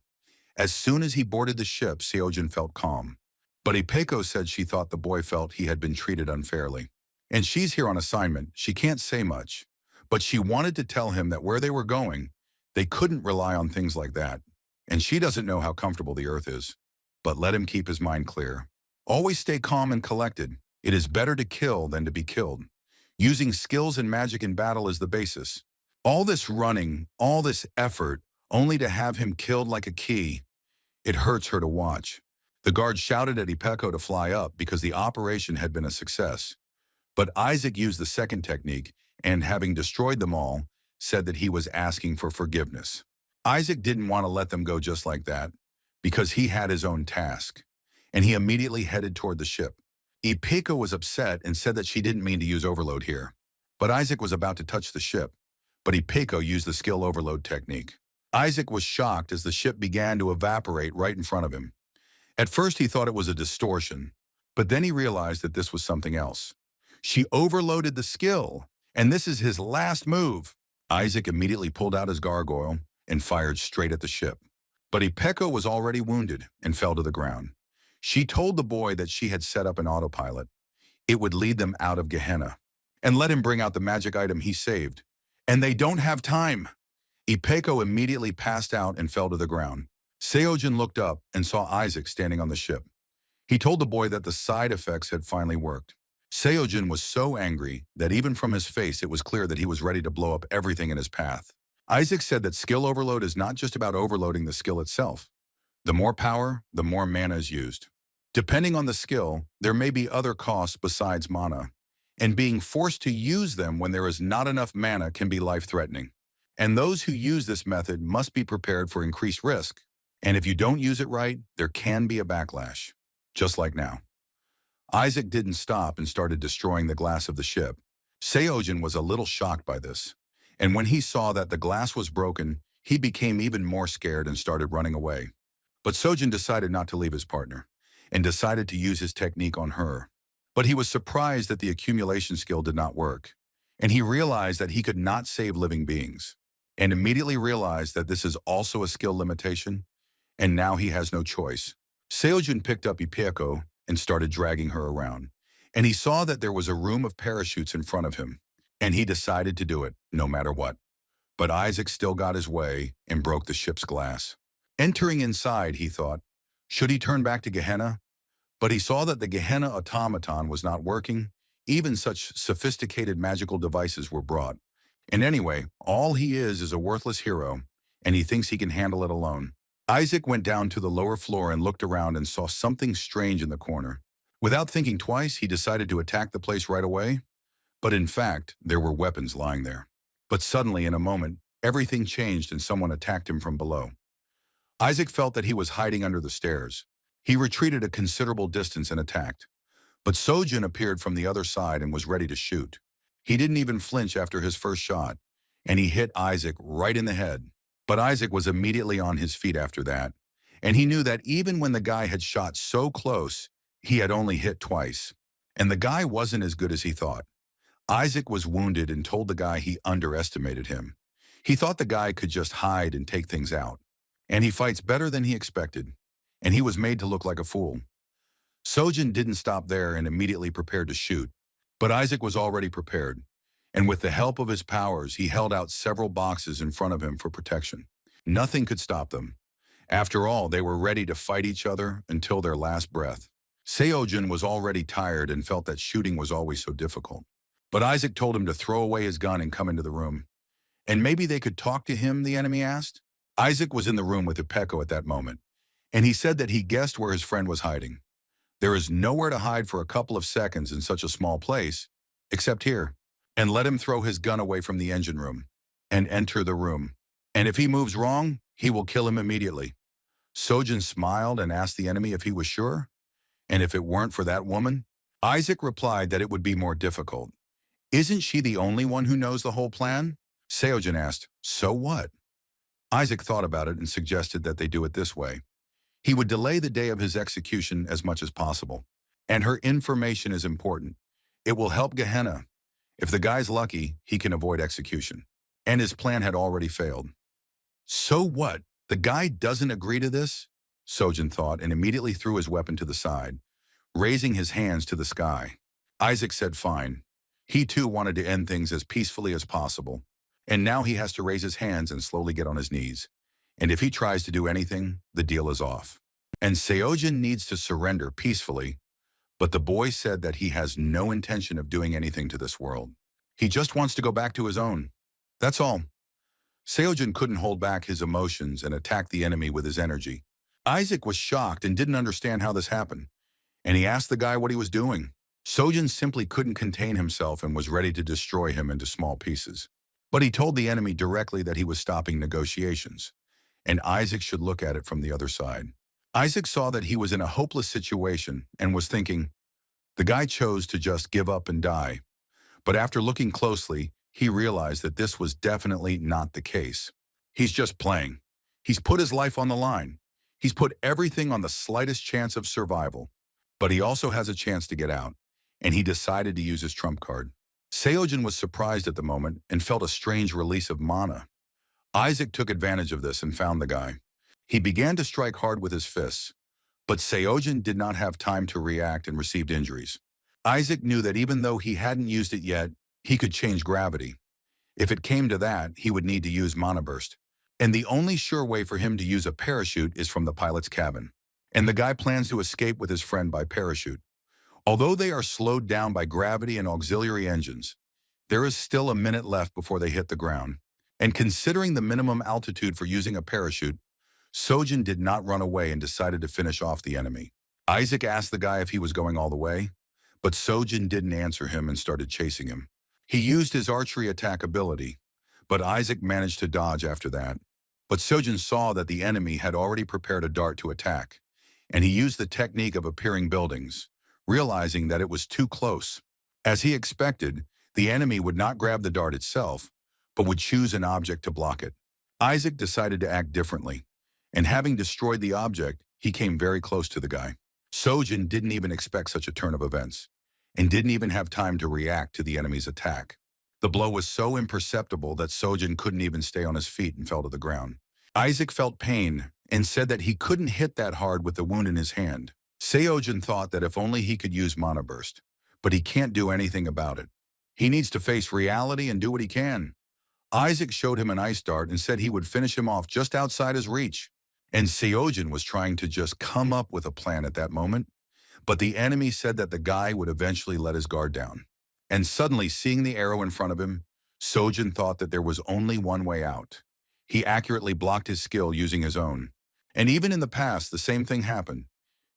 As soon as he boarded the ship, Seojin felt calm. But Ipeko said she thought the boy felt he had been treated unfairly. And she's here on assignment, she can't say much. But she wanted to tell him that where they were going, they couldn't rely on things like that. And she doesn't know how comfortable the earth is. But let him keep his mind clear. Always stay calm and collected. It is better to kill than to be killed. Using skills and magic in battle is the basis. All this running, all this effort, only to have him killed like a key. It hurts her to watch. The guard shouted at Ipeko to fly up because the operation had been a success. But Isaac used the second technique and, having destroyed them all, said that he was asking for forgiveness. Isaac didn't want to let them go just like that because he had his own task, and he immediately headed toward the ship. Ipeko was upset and said that she didn't mean to use overload here. But Isaac was about to touch the ship, but Ipeko used the skill overload technique. Isaac was shocked as the ship began to evaporate right in front of him. At first he thought it was a distortion, but then he realized that this was something else. She overloaded the skill, and this is his last move. Isaac immediately pulled out his gargoyle and fired straight at the ship. But Ipeko was already wounded and fell to the ground. She told the boy that she had set up an autopilot. It would lead them out of Gehenna and let him bring out the magic item he saved. And they don't have time. Ipeko immediately passed out and fell to the ground. Seojin looked up and saw Isaac standing on the ship. He told the boy that the side effects had finally worked. Seojin was so angry that even from his face it was clear that he was ready to blow up everything in his path. Isaac said that skill overload is not just about overloading the skill itself. The more power, the more mana is used. Depending on the skill, there may be other costs besides mana, and being forced to use them when there is not enough mana can be life-threatening. And those who use this method must be prepared for increased risk. And if you don't use it right, there can be a backlash, just like now. Isaac didn't stop and started destroying the glass of the ship. Seojin was a little shocked by this, and when he saw that the glass was broken, he became even more scared and started running away. But Sojin decided not to leave his partner, and decided to use his technique on her. But he was surprised that the accumulation skill did not work, and he realized that he could not save living beings, and immediately realized that this is also a skill limitation, and now he has no choice. Seojin picked up Ipeko and started dragging her around, and he saw that there was a room of parachutes in front of him, and he decided to do it, no matter what. But Isaac still got his way and broke the ship's glass. Entering inside, he thought, should he turn back to Gehenna? But he saw that the Gehenna automaton was not working. Even such sophisticated magical devices were brought, And anyway, all he is a worthless hero, and he thinks he can handle it alone. Isaac went down to the lower floor and looked around and saw something strange in the corner. Without thinking twice, he decided to attack the place right away, but in fact, there were weapons lying there. But suddenly, in a moment, everything changed and someone attacked him from below. Isaac felt that he was hiding under the stairs. He retreated a considerable distance and attacked. But Sojin appeared from the other side and was ready to shoot. He didn't even flinch after his first shot, and he hit Isaac right in the head. But Isaac was immediately on his feet after that, and he knew that even when the guy had shot so close, he had only hit twice. And the guy wasn't as good as he thought. Isaac was wounded and told the guy he underestimated him. He thought the guy could just hide and take things out. And he fights better than he expected, and he was made to look like a fool. Sojin didn't stop there and immediately prepared to shoot, but Isaac was already prepared, and with the help of his powers, he held out several boxes in front of him for protection. Nothing could stop them. After all, they were ready to fight each other until their last breath. Sojin was already tired and felt that shooting was always so difficult. But Isaac told him to throw away his gun and come into the room. And maybe they could talk to him, the enemy asked. Isaac was in the room with Ipeko at that moment, and he said that he guessed where his friend was hiding. There is nowhere to hide for a couple of seconds in such a small place, except here. And let him throw his gun away from the engine room and enter the room. And if he moves wrong, he will kill him immediately. Sojin smiled and asked the enemy if he was sure. And if it weren't for that woman? Isaac replied that it would be more difficult. Isn't she the only one who knows the whole plan? Sojin asked, so what? Isaac thought about it and suggested that they do it this way. He would delay the day of his execution as much as possible. And her information is important. It will help Gehenna. If the guy's lucky, he can avoid execution. And his plan had already failed. So what? The guy doesn't agree to this? Sojin thought and immediately threw his weapon to the side, raising his hands to the sky. Isaac said fine. He too wanted to end things as peacefully as possible. And now he has to raise his hands and slowly get on his knees. And if he tries to do anything, the deal is off. And Sojin needs to surrender peacefully, but the boy said that he has no intention of doing anything to this world. He just wants to go back to his own. That's all. Sojin couldn't hold back his emotions and attacked the enemy with his energy. Isaac was shocked and didn't understand how this happened, and he asked the guy what he was doing. Sojin simply couldn't contain himself and was ready to destroy him into small pieces. But he told the enemy directly that he was stopping negotiations, and Isaac should look at it from the other side. Isaac saw that he was in a hopeless situation and was thinking, the guy chose to just give up and die. But after looking closely, he realized that this was definitely not the case. He's just playing. He's put his life on the line. He's put everything on the slightest chance of survival. But he also has a chance to get out, and he decided to use his trump card. Sojin was surprised at the moment and felt a strange release of mana. Isaac took advantage of this and found the guy. He began to strike hard with his fists, but Sojin did not have time to react and received injuries. Isaac knew that even though he hadn't used it yet, he could change gravity. If it came to that, he would need to use mana burst. And the only sure way for him to use a parachute is from the pilot's cabin. And the guy plans to escape with his friend by parachute. Although they are slowed down by gravity and auxiliary engines, there is still a minute left before they hit the ground. And considering the minimum altitude for using a parachute, Sojin did not run away and decided to finish off the enemy. Isaac asked the guy if he was going all the way, but Sojin didn't answer him and started chasing him. He used his archery attack ability, but Isaac managed to dodge after that. But Sojin saw that the enemy had already prepared a dart to attack, and he used the technique of appearing buildings, realizing that it was too close. As he expected, the enemy would not grab the dart itself, but would choose an object to block it. Isaac decided to act differently, and having destroyed the object, he came very close to the guy. Sojin didn't even expect such a turn of events, and didn't even have time to react to the enemy's attack. The blow was so imperceptible that Sojin couldn't even stay on his feet and fell to the ground. Isaac felt pain and said that he couldn't hit that hard with the wound in his hand. Sojin thought that if only he could use Mana Burst, but he can't do anything about it. He needs to face reality and do what he can. Isaac showed him an ice dart and said he would finish him off just outside his reach. And Sojin was trying to just come up with a plan at that moment, but the enemy said that the guy would eventually let his guard down. And suddenly, seeing the arrow in front of him, Sojin thought that there was only one way out. He accurately blocked his skill using his own. And even in the past, the same thing happened.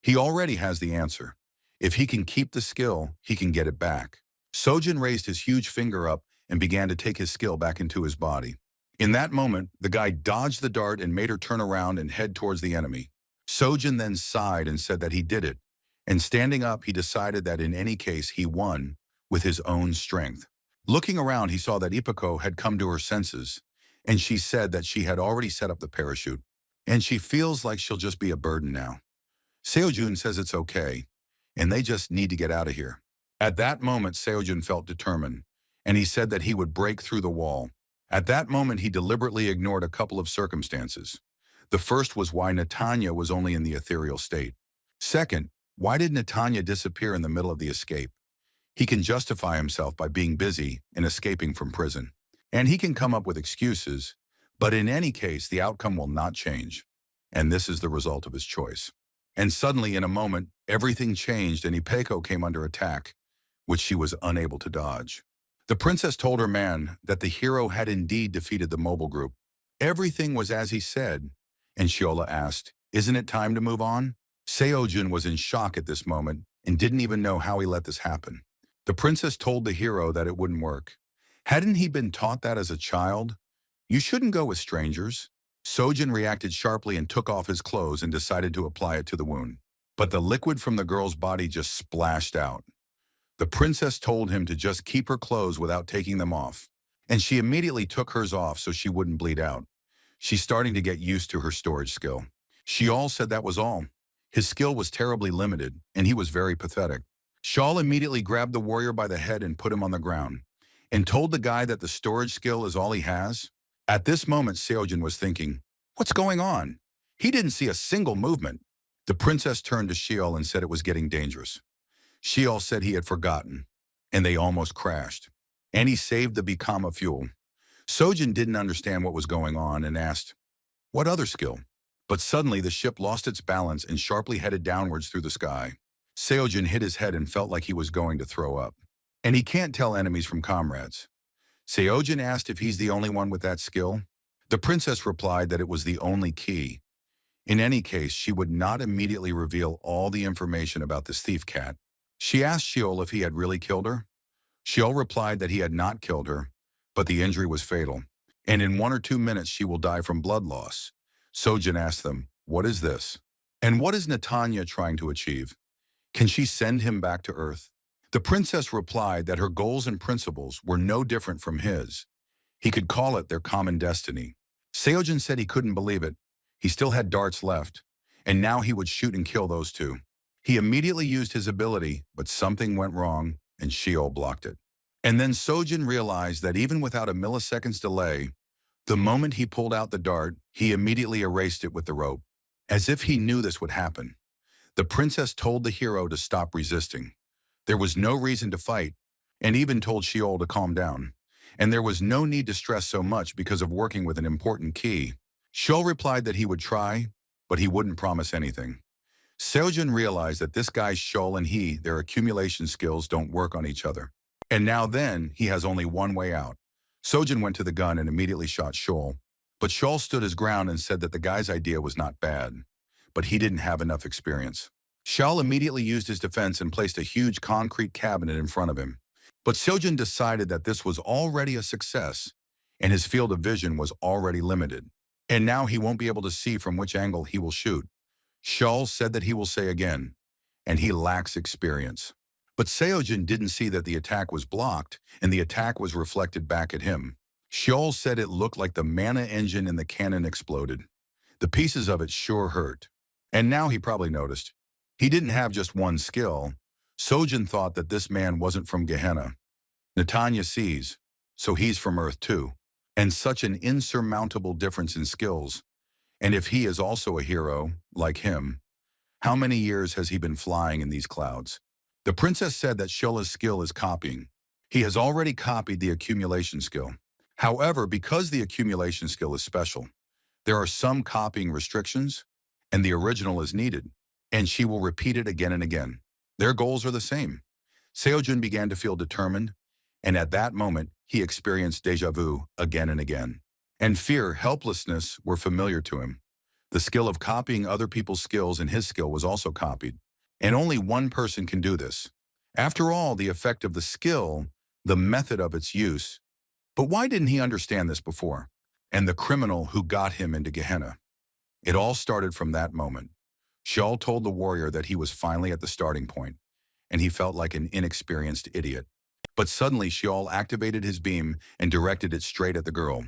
He already has the answer. If he can keep the skill, he can get it back. Sojin raised his huge finger up and began to take his skill back into his body. In that moment, the guy dodged the dart and made her turn around and head towards the enemy. Sojin then sighed and said that he did it. And standing up, he decided that in any case, he won with his own strength. Looking around, he saw that Ipako had come to her senses, and she said that she had already set up the parachute, and she feels like she'll just be a burden now. Seojun says it's okay, and they just need to get out of here. At that moment, Seojun felt determined, and he said that he would break through the wall. At that moment, he deliberately ignored a couple of circumstances. The first was why Netanya was only in the ethereal state. Second, why did Netanya disappear in the middle of the escape? He can justify himself by being busy and escaping from prison. And he can come up with excuses, but in any case, the outcome will not change. And this is the result of his choice. And suddenly, in a moment, everything changed and Ipeko came under attack, which she was unable to dodge. The princess told her man that the hero had indeed defeated the mobile group. Everything was as he said, and Shiola asked, "Isn't it time to move on?" Seojun was in shock at this moment and didn't even know how he let this happen. The princess told the hero that it wouldn't work. Hadn't he been taught that as a child? You shouldn't go with strangers. Sojin reacted sharply and took off his clothes and decided to apply it to the wound. But the liquid from the girl's body just splashed out. The princess told him to just keep her clothes without taking them off, and she immediately took hers off so she wouldn't bleed out. She's starting to get used to her storage skill. Shiol said that was all. His skill was terribly limited, and he was very pathetic. Shawl immediately grabbed the warrior by the head and put him on the ground, and told the guy that the storage skill is all he has. At this moment, Seojin was thinking, what's going on? He didn't see a single movement. The princess turned to Shiol and said it was getting dangerous. Shiol said he had forgotten, and they almost crashed. And he saved the Bikama fuel. Sojin didn't understand what was going on and asked, what other skill? But suddenly the ship lost its balance and sharply headed downwards through the sky. Seojin hit his head and felt like he was going to throw up. And he can't tell enemies from comrades. Seojin asked if he's the only one with that skill. The princess replied that it was the only key. In any case, she would not immediately reveal all the information about this thief cat. She asked Sheol if he had really killed her. Sheol replied that he had not killed her, but the injury was fatal, and in 1 or 2 minutes she will die from blood loss. Sojin asked them, what is this? And what is Netanya trying to achieve? Can she send him back to Earth? The princess replied that her goals and principles were no different from his. He could call it their common destiny. Seojin said he couldn't believe it. He still had darts left, and now he would shoot and kill those two. He immediately used his ability, but something went wrong, and Sheol blocked it. And then Sojin realized that even without a millisecond's delay, the moment he pulled out the dart, he immediately erased it with the rope. As if he knew this would happen. The princess told the hero to stop resisting. There was no reason to fight, and even told Sheol to calm down. And there was no need to stress so much because of working with an important key. Sheol replied that he would try, but he wouldn't promise anything. Seojin realized that this guy Sheol and he, their accumulation skills don't work on each other. And now then, he has only one way out. Sojin went to the gun and immediately shot Sheol. But Sheol stood his ground and said that the guy's idea was not bad, but he didn't have enough experience. Sheol immediately used his defense and placed a huge concrete cabinet in front of him. But Sojin decided that this was already a success, and his field of vision was already limited. And now he won't be able to see from which angle he will shoot. Sheol said that he will say again, and he lacks experience. But Seojin didn't see that the attack was blocked, and the attack was reflected back at him. Sheol said it looked like the mana engine in the cannon exploded. The pieces of it sure hurt. And now he probably noticed. He didn't have just one skill. Sojin thought that this man wasn't from Gehenna. Netanya sees, so he's from Earth too. And such an insurmountable difference in skills. And if he is also a hero, like him, how many years has he been flying in these clouds? The princess said that Shola's skill is copying. He has already copied the accumulation skill. However, because the accumulation skill is special, there are some copying restrictions, and the original is needed, and she will repeat it again and again. Their goals are the same. Seojin began to feel determined, And at that moment, he experienced déjà vu again and again. And fear, helplessness were familiar to him. The skill of copying other people's skills and his skill was also copied. And only one person can do this. After all, the effect of the skill, the method of its use. But why didn't he understand this before? And the criminal who got him into Gehenna. It all started from that moment. Shaul told the warrior that he was finally at the starting point, and he felt like an inexperienced idiot. But suddenly Shaul activated his beam and directed it straight at the girl.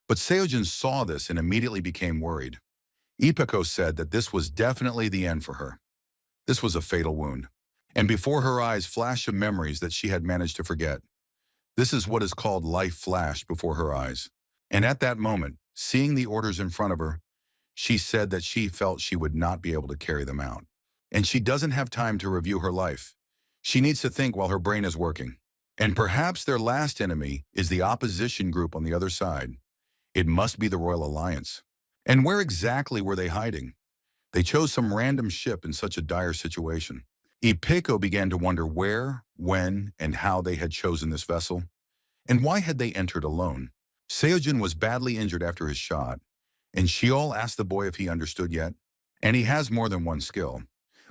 But Seojin saw this and immediately became worried. Ipeko said that this was definitely the end for her. This was a fatal wound. And before her eyes flashed some memories that she had managed to forget. This is what is called life flashed before her eyes. And at that moment, seeing the orders in front of her, she said that she felt she would not be able to carry them out. And she doesn't have time to review her life. She needs to think while her brain is working. And perhaps their last enemy is the opposition group on the other side. It must be the Royal Alliance. And where exactly were they hiding? They chose some random ship in such a dire situation. Ipeko began to wonder where, when, and how they had chosen this vessel. And why had they entered alone? Seojin was badly injured after his shot, and Sheol asked the boy if he understood yet. And he has more than one skill.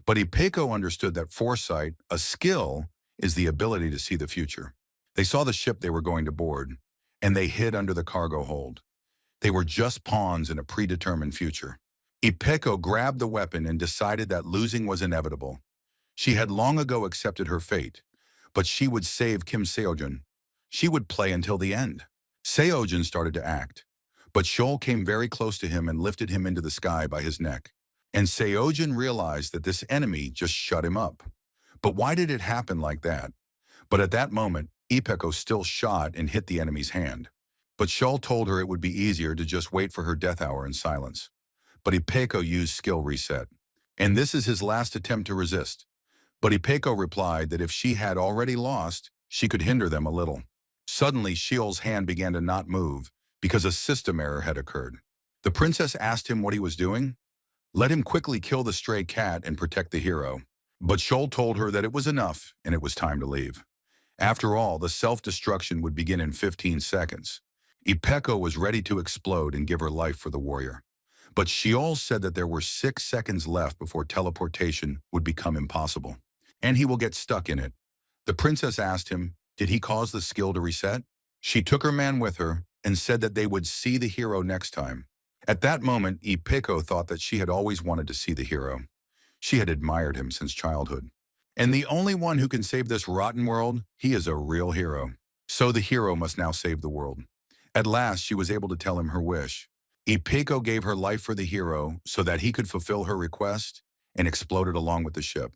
But Ipeko understood that foresight, a skill, is the ability to see the future. They saw the ship they were going to board, and they hid under the cargo hold. They were just pawns in a predetermined future. Ipeko grabbed the weapon and decided that losing was inevitable. She had long ago accepted her fate, but she would save Kim Seojin. She would play until the end. Seojin started to act, but Shoal came very close to him and lifted him into the sky by his neck. And Seojin realized that this enemy just shut him up. But why did it happen like that? But at that moment, Ipeko still shot and hit the enemy's hand. But Shoal told her it would be easier to just wait for her death hour in silence. But Ipeko used skill reset. And this is his last attempt to resist. But Ipeko replied that if she had already lost, she could hinder them a little. Suddenly, Sheol's hand began to not move because a system error had occurred. The princess asked him what he was doing. Let him quickly kill the stray cat and protect the hero. But Shoal told her that it was enough and it was time to leave. After all, the self-destruction would begin in 15 seconds. Ipeko was ready to explode and give her life for the warrior. But Sheol said that there were 6 seconds left before teleportation would become impossible. And he will get stuck in it. The princess asked him, did he cause the skill to reset? She took her man with her and said that they would see the hero next time. At that moment, Ipeko thought that she had always wanted to see the hero. She had admired him since childhood. And the only one who can save this rotten world, he is a real hero. So the hero must now save the world. At last, she was able to tell him her wish. Ipeko gave her life for the hero so that he could fulfill her request and exploded along with the ship.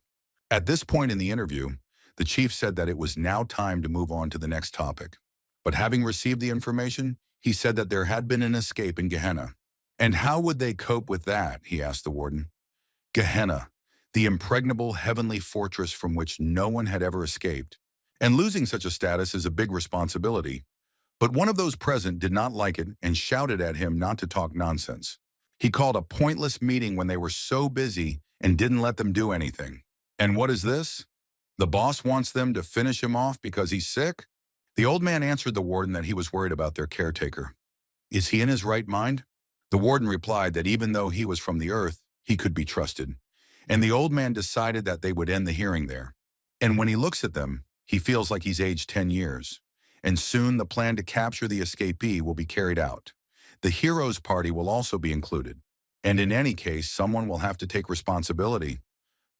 At this point in the interview, the chief said that it was now time to move on to the next topic. But having received the information, he said that there had been an escape in Gehenna. And how would they cope with that, he asked the warden. Gehenna, the impregnable heavenly fortress from which no one had ever escaped. And losing such a status is a big responsibility. But one of those present did not like it and shouted at him not to talk nonsense. He called a pointless meeting when they were so busy and didn't let them do anything. And what is this? The boss wants them to finish him off because he's sick? The old man answered the warden that he was worried about their caretaker. Is he in his right mind? The warden replied that even though he was from the earth, he could be trusted. And the old man decided that they would end the hearing there. And when he looks at them, he feels like he's aged 10 years. And soon the plan to capture the escapee will be carried out. The hero's party will also be included. And in any case, someone will have to take responsibility.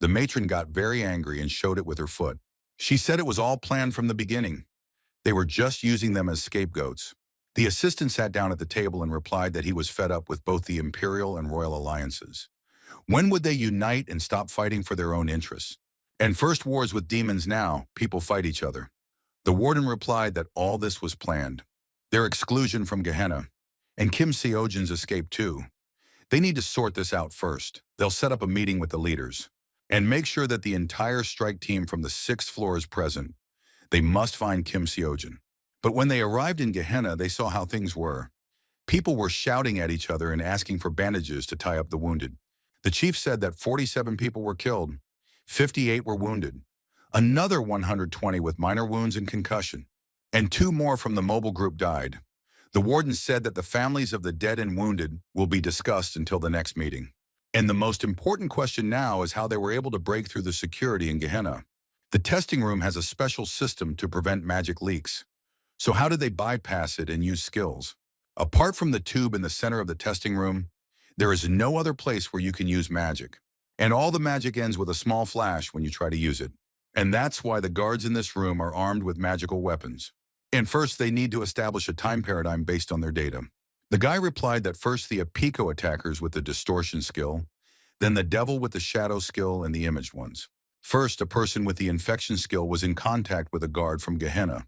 The matron got very angry and showed it with her foot. She said it was all planned from the beginning. They were just using them as scapegoats. The assistant sat down at the table and replied that he was fed up with both the imperial and royal alliances. When would they unite and stop fighting for their own interests? And first wars with demons now, people fight each other. The warden replied that all this was planned. Their exclusion from Gehenna, and Kim Seojin's escape too. They need to sort this out first. They'll set up a meeting with the leaders. And make sure that the entire strike team from the 6th floor is present. They must find Kim Seojin. But when they arrived in Gehenna, they saw how things were. People were shouting at each other and asking for bandages to tie up the wounded. The chief said that 47 people were killed, 58 were wounded, another 120 with minor wounds and concussion. and 2 more from the mobile group died. The warden said that the families of the dead and wounded will be discussed until the next meeting. And the most important question now is how they were able to break through the security in Gehenna. The testing room has a special system to prevent magic leaks. So how did they bypass it and use skills? Apart from the tube in the center of the testing room, there is no other place where you can use magic. And all the magic ends with a small flash when you try to use it. And that's why the guards in this room are armed with magical weapons. And first, they need to establish a time paradigm based on their data. The guy replied that first the Apico attackers with the distortion skill, then the devil with the shadow skill and the imaged ones. First, a person with the infection skill was in contact with a guard from Gehenna,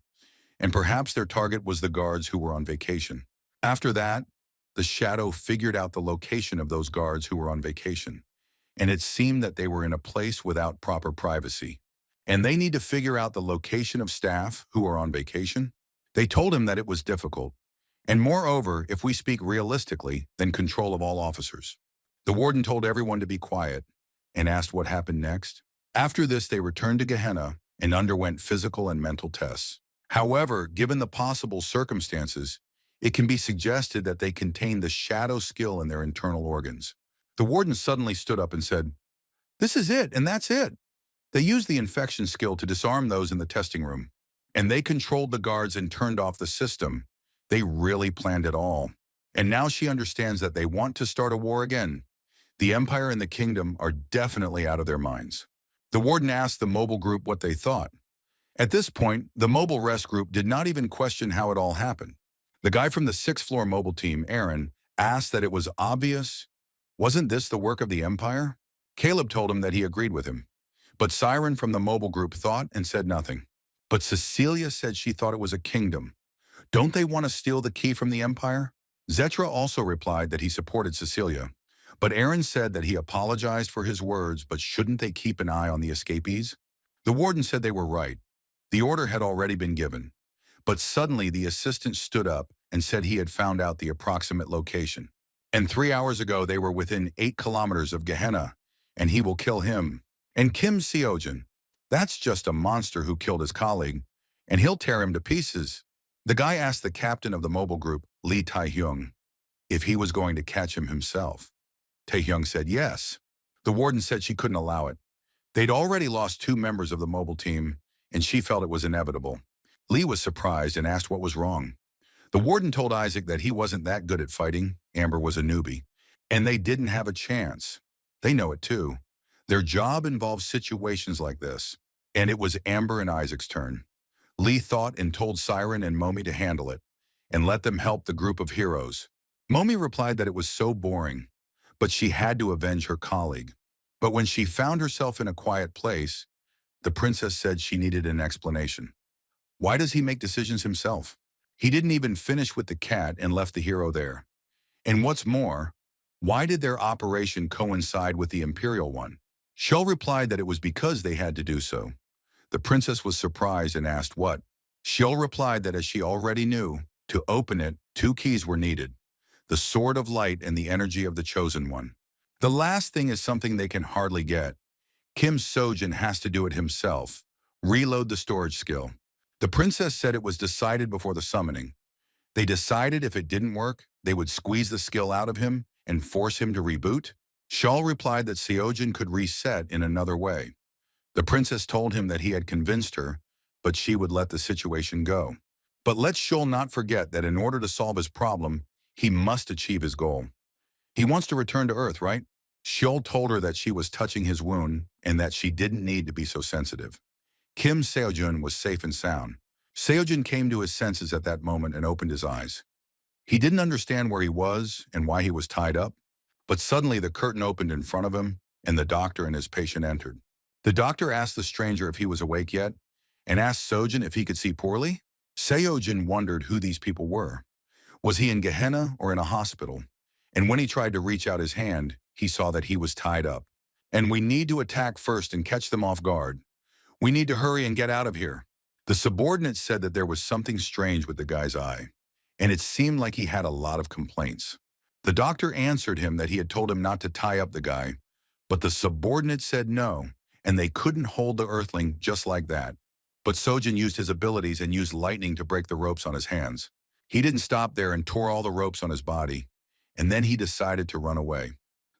and perhaps their target was the guards who were on vacation. After that, the shadow figured out the location of those guards who were on vacation, and it seemed that they were in a place without proper privacy. And they need to figure out the location of staff who are on vacation. They told him that it was difficult, and moreover, if we speak realistically, then control of all officers. The warden told everyone to be quiet and asked what happened next. After this, they returned to Gehenna and underwent physical and mental tests. However, given the possible circumstances, it can be suggested that they contain the shadow skill in their internal organs. The warden suddenly stood up and said, "This is it, and that's it." They used the infection skill to disarm those in the testing room, and they controlled the guards and turned off the system. They really planned it all. And now she understands that they want to start a war again. The Empire and the Kingdom are definitely out of their minds. The warden asked the mobile group what they thought. At this point, the mobile rest group did not even question how it all happened. The guy from the 6th floor mobile team, Aaron, asked that it was obvious. Wasn't this the work of the Empire? Caleb told him that he agreed with him. But Siren from the mobile group thought and said nothing. But Cecilia said she thought it was a kingdom. Don't they want to steal the key from the Empire? Zetra also replied that he supported Cecilia. But Aaron said that he apologized for his words, but shouldn't they keep an eye on the escapees? The warden said they were right. The order had already been given. But suddenly the assistant stood up and said he had found out the approximate location. And 3 hours ago they were within 8 kilometers of Gehenna, and he will kill him. And Kim Seojin, that's just a monster who killed his colleague, and he'll tear him to pieces. The guy asked the captain of the mobile group, Lee Tae-hyung, if he was going to catch him himself. Tae-hyung said yes. The warden said she couldn't allow it. They'd already lost 2 members of the mobile team, and she felt it was inevitable. Lee was surprised and asked what was wrong. The warden told Isaac that he wasn't that good at fighting, Amber was a newbie, and they didn't have a chance. They know it too. Their job involves situations like this, and it was Amber and Isaac's turn. Lee thought and told Siren and Momi to handle it, and let them help the group of heroes. Momi replied that it was so boring, but she had to avenge her colleague. But when she found herself in a quiet place, the princess said she needed an explanation. Why does he make decisions himself? He didn't even finish with the cat and left the hero there. And what's more, why did their operation coincide with the Imperial one? Shell replied that it was because they had to do so. The princess was surprised and asked what. Shell replied that as she already knew, to open it, 2 keys were needed. The Sword of Light and the energy of the Chosen One. The last thing is something they can hardly get. Kim Sojin has to do it himself. Reload the storage skill. The princess said it was decided before the summoning. They decided if it didn't work, they would squeeze the skill out of him and force him to reboot. Shawl replied that Seojin could reset in another way. The princess told him that he had convinced her, but she would let the situation go. But let Shawl not forget that in order to solve his problem, he must achieve his goal. He wants to return to Earth, right? Shawl told her that she was touching his wound and that she didn't need to be so sensitive. Kim Seojun was safe and sound. Seojun came to his senses at that moment and opened his eyes. He didn't understand where he was and why he was tied up, but suddenly the curtain opened in front of him and the doctor and his patient entered. The doctor asked the stranger if he was awake yet and asked Sojun if he could see poorly. Seojun wondered who these people were. Was he in Gehenna or in a hospital? And when he tried to reach out his hand, he saw that he was tied up. And we need to attack first and catch them off guard. We need to hurry and get out of here. The subordinate said that there was something strange with the guy's eye, and it seemed like he had a lot of complaints. The doctor answered him that he had told him not to tie up the guy, but the subordinate said no, and they couldn't hold the earthling just like that. But Sojin used his abilities and used lightning to break the ropes on his hands. He didn't stop there and tore all the ropes on his body, and then he decided to run away.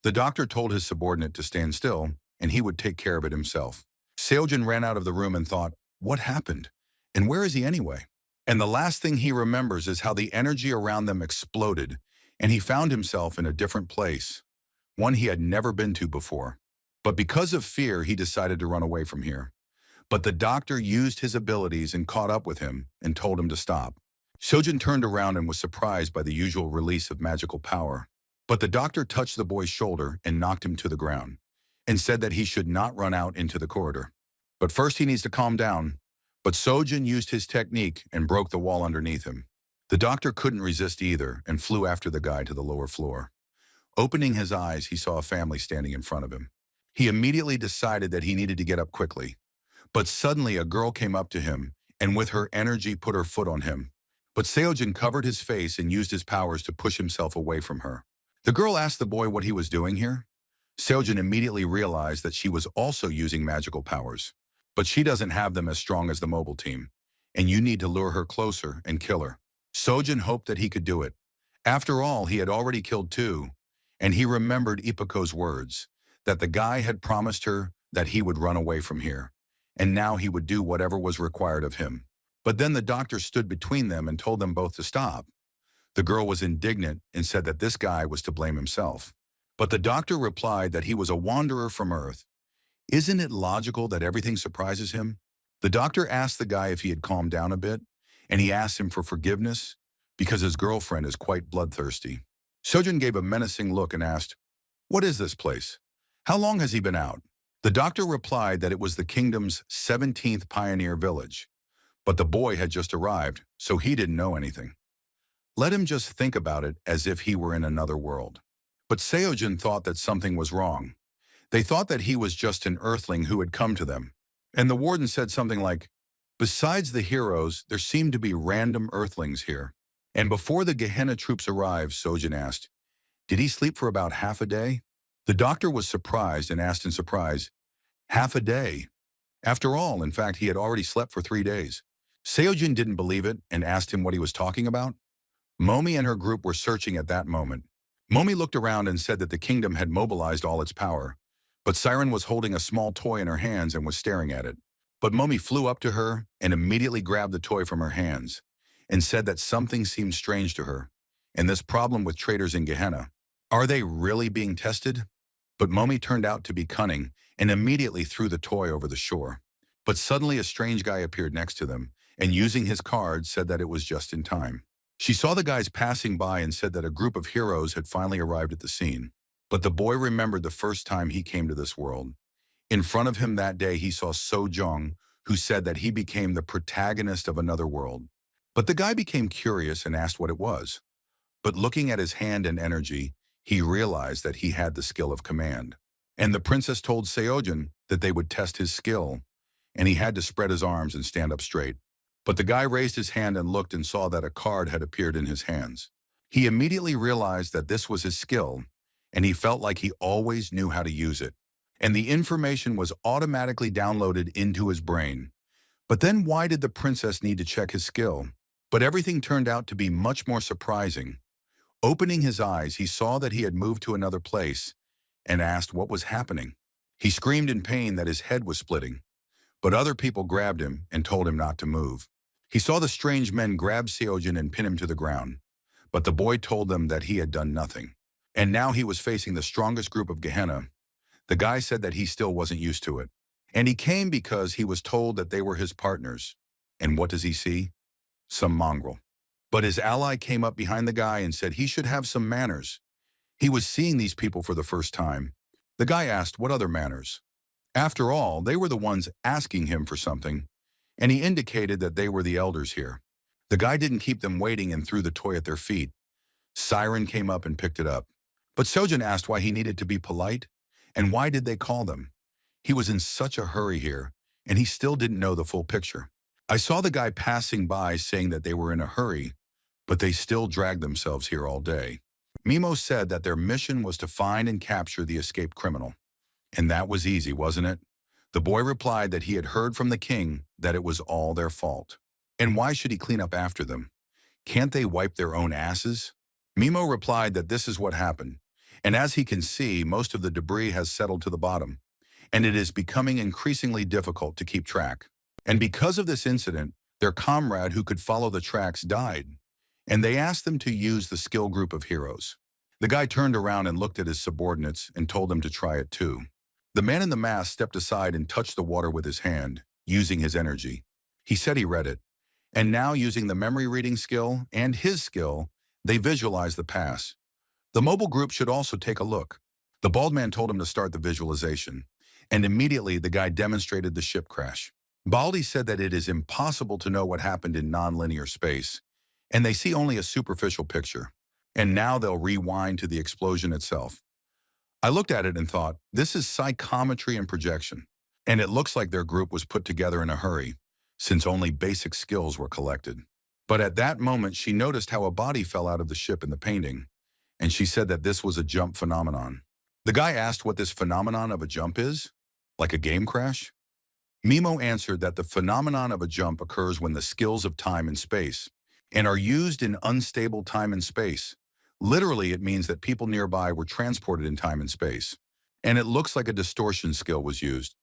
The doctor told his subordinate to stand still, and he would take care of it himself. Seojin ran out of the room and thought, what happened? And where is he anyway? And the last thing he remembers is how the energy around them exploded, and he found himself in a different place, one he had never been to before. But because of fear, he decided to run away from here. But the doctor used his abilities and caught up with him and told him to stop. Seojin turned around and was surprised by the usual release of magical power. But the doctor touched the boy's shoulder and knocked him to the ground, and said that he should not run out into the corridor. But first he needs to calm down. But Sojin used his technique and broke the wall underneath him. The doctor couldn't resist either and flew after the guy to the lower floor. Opening his eyes, he saw a family standing in front of him. He immediately decided that he needed to get up quickly. But suddenly a girl came up to him and with her energy put her foot on him. But Seojin covered his face and used his powers to push himself away from her. The girl asked the boy what he was doing here. Seojin immediately realized that she was also using magical powers. But she doesn't have them as strong as the mobile team, and you need to lure her closer and kill her. Sojin hoped that he could do it. After all, he had already killed two, and he remembered Ippoko's words, that the guy had promised her that he would run away from here, and now he would do whatever was required of him. But then the doctor stood between them and told them both to stop. The girl was indignant and said that this guy was to blame himself. But the doctor replied that he was a wanderer from Earth. Isn't it logical that everything surprises him? The doctor asked the guy if he had calmed down a bit, and he asked him for forgiveness because his girlfriend is quite bloodthirsty. Sojin gave a menacing look and asked, what is this place? How long has he been out? The doctor replied that it was the kingdom's 17th pioneer village, but the boy had just arrived, so he didn't know anything. Let him just think about it as if he were in another world. But Seojin thought that something was wrong. They thought that he was just an earthling who had come to them. And the warden said something like, besides the heroes, there seem to be random earthlings here. And before the Gehenna troops arrived, Sojin asked, did he sleep for about half a day? The doctor was surprised and asked in surprise, half a day? After all, in fact, he had already slept for 3 days. Seojin didn't believe it and asked him what he was talking about. Momi and her group were searching at that moment. Momi looked around and said that the kingdom had mobilized all its power. But Siren was holding a small toy in her hands and was staring at it. But Momi flew up to her and immediately grabbed the toy from her hands and said that something seemed strange to her, and this problem with traitors in Gehenna. Are they really being tested? But Momi turned out to be cunning and immediately threw the toy over the shore. But suddenly a strange guy appeared next to them and using his card said that it was just in time. She saw the guys passing by and said that a group of heroes had finally arrived at the scene. But the boy remembered the first time he came to this world. In front of him that day, he saw Sojong, who said that he became the protagonist of another world. But the guy became curious and asked what it was. But looking at his hand and energy, he realized that he had the skill of command. And the princess told Seojin that they would test his skill, and he had to spread his arms and stand up straight. But the guy raised his hand and looked and saw that a card had appeared in his hands. He immediately realized that this was his skill, and he felt like he always knew how to use it. And the information was automatically downloaded into his brain. But then why did the princess need to check his skill? But everything turned out to be much more surprising. Opening his eyes, he saw that he had moved to another place and asked what was happening. He screamed in pain that his head was splitting, but other people grabbed him and told him not to move. He saw the strange men grab Seojin and pin him to the ground, but the boy told them that he had done nothing. And now he was facing the strongest group of Gehenna. The guy said that he still wasn't used to it. And he came because he was told that they were his partners. And what does he see? Some mongrel. But his ally came up behind the guy and said he should have some manners. He was seeing these people for the first time. The guy asked what other manners. After all, they were the ones asking him for something, and he indicated that they were the elders here. The guy didn't keep them waiting and threw the toy at their feet. Siren came up and picked it up. But Sojin asked why he needed to be polite, and why did they call them? He was in such a hurry here, and he still didn't know the full picture. I saw the guy passing by saying that they were in a hurry, but they still dragged themselves here all day. Mimo said that their mission was to find and capture the escaped criminal. And that was easy, wasn't it? The boy replied that he had heard from the king that it was all their fault. And why should he clean up after them? Can't they wipe their own asses? Mimo replied that this is what happened. And as he can see, most of the debris has settled to the bottom, and it is becoming increasingly difficult to keep track. And because of this incident, their comrade who could follow the tracks died, and they asked them to use the skill group of heroes. The guy turned around and looked at his subordinates and told them to try it too. The man in the mask stepped aside and touched the water with his hand, using his energy. He said he read it. And now, using the memory reading skill and his skill, they visualized the pass. The mobile group should also take a look. The bald man told him to start the visualization, and immediately the guy demonstrated the ship crash. Baldy said that it is impossible to know what happened in non-linear space, and they see only a superficial picture. And now they'll rewind to the explosion itself. I looked at it and thought, this is psychometry and projection. And it looks like their group was put together in a hurry, since only basic skills were collected. But at that moment, she noticed how a body fell out of the ship in the painting, and she said that this was a jump phenomenon. The guy asked what this phenomenon of a jump is, like a game crash. Mimo answered that the phenomenon of a jump occurs when the skills of time and space and are used in unstable time and space. Literally, it means that people nearby were transported in time and space, and it looks like a distortion skill was used.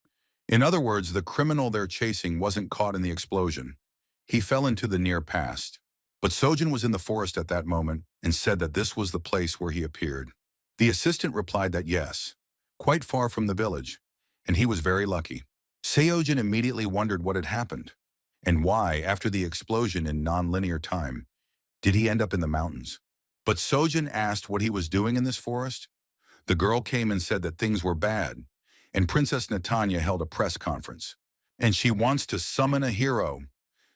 In other words, the criminal they're chasing wasn't caught in the explosion. He fell into the near past. But Sojin was in the forest at that moment and said that this was the place where he appeared. The assistant replied that yes, quite far from the village, and he was very lucky. Seojin immediately wondered what had happened, and why, after the explosion in non-linear time, did he end up in the mountains. But Sojin asked what he was doing in this forest. The girl came and said that things were bad, and Princess Netanya held a press conference, and she wants to summon a hero.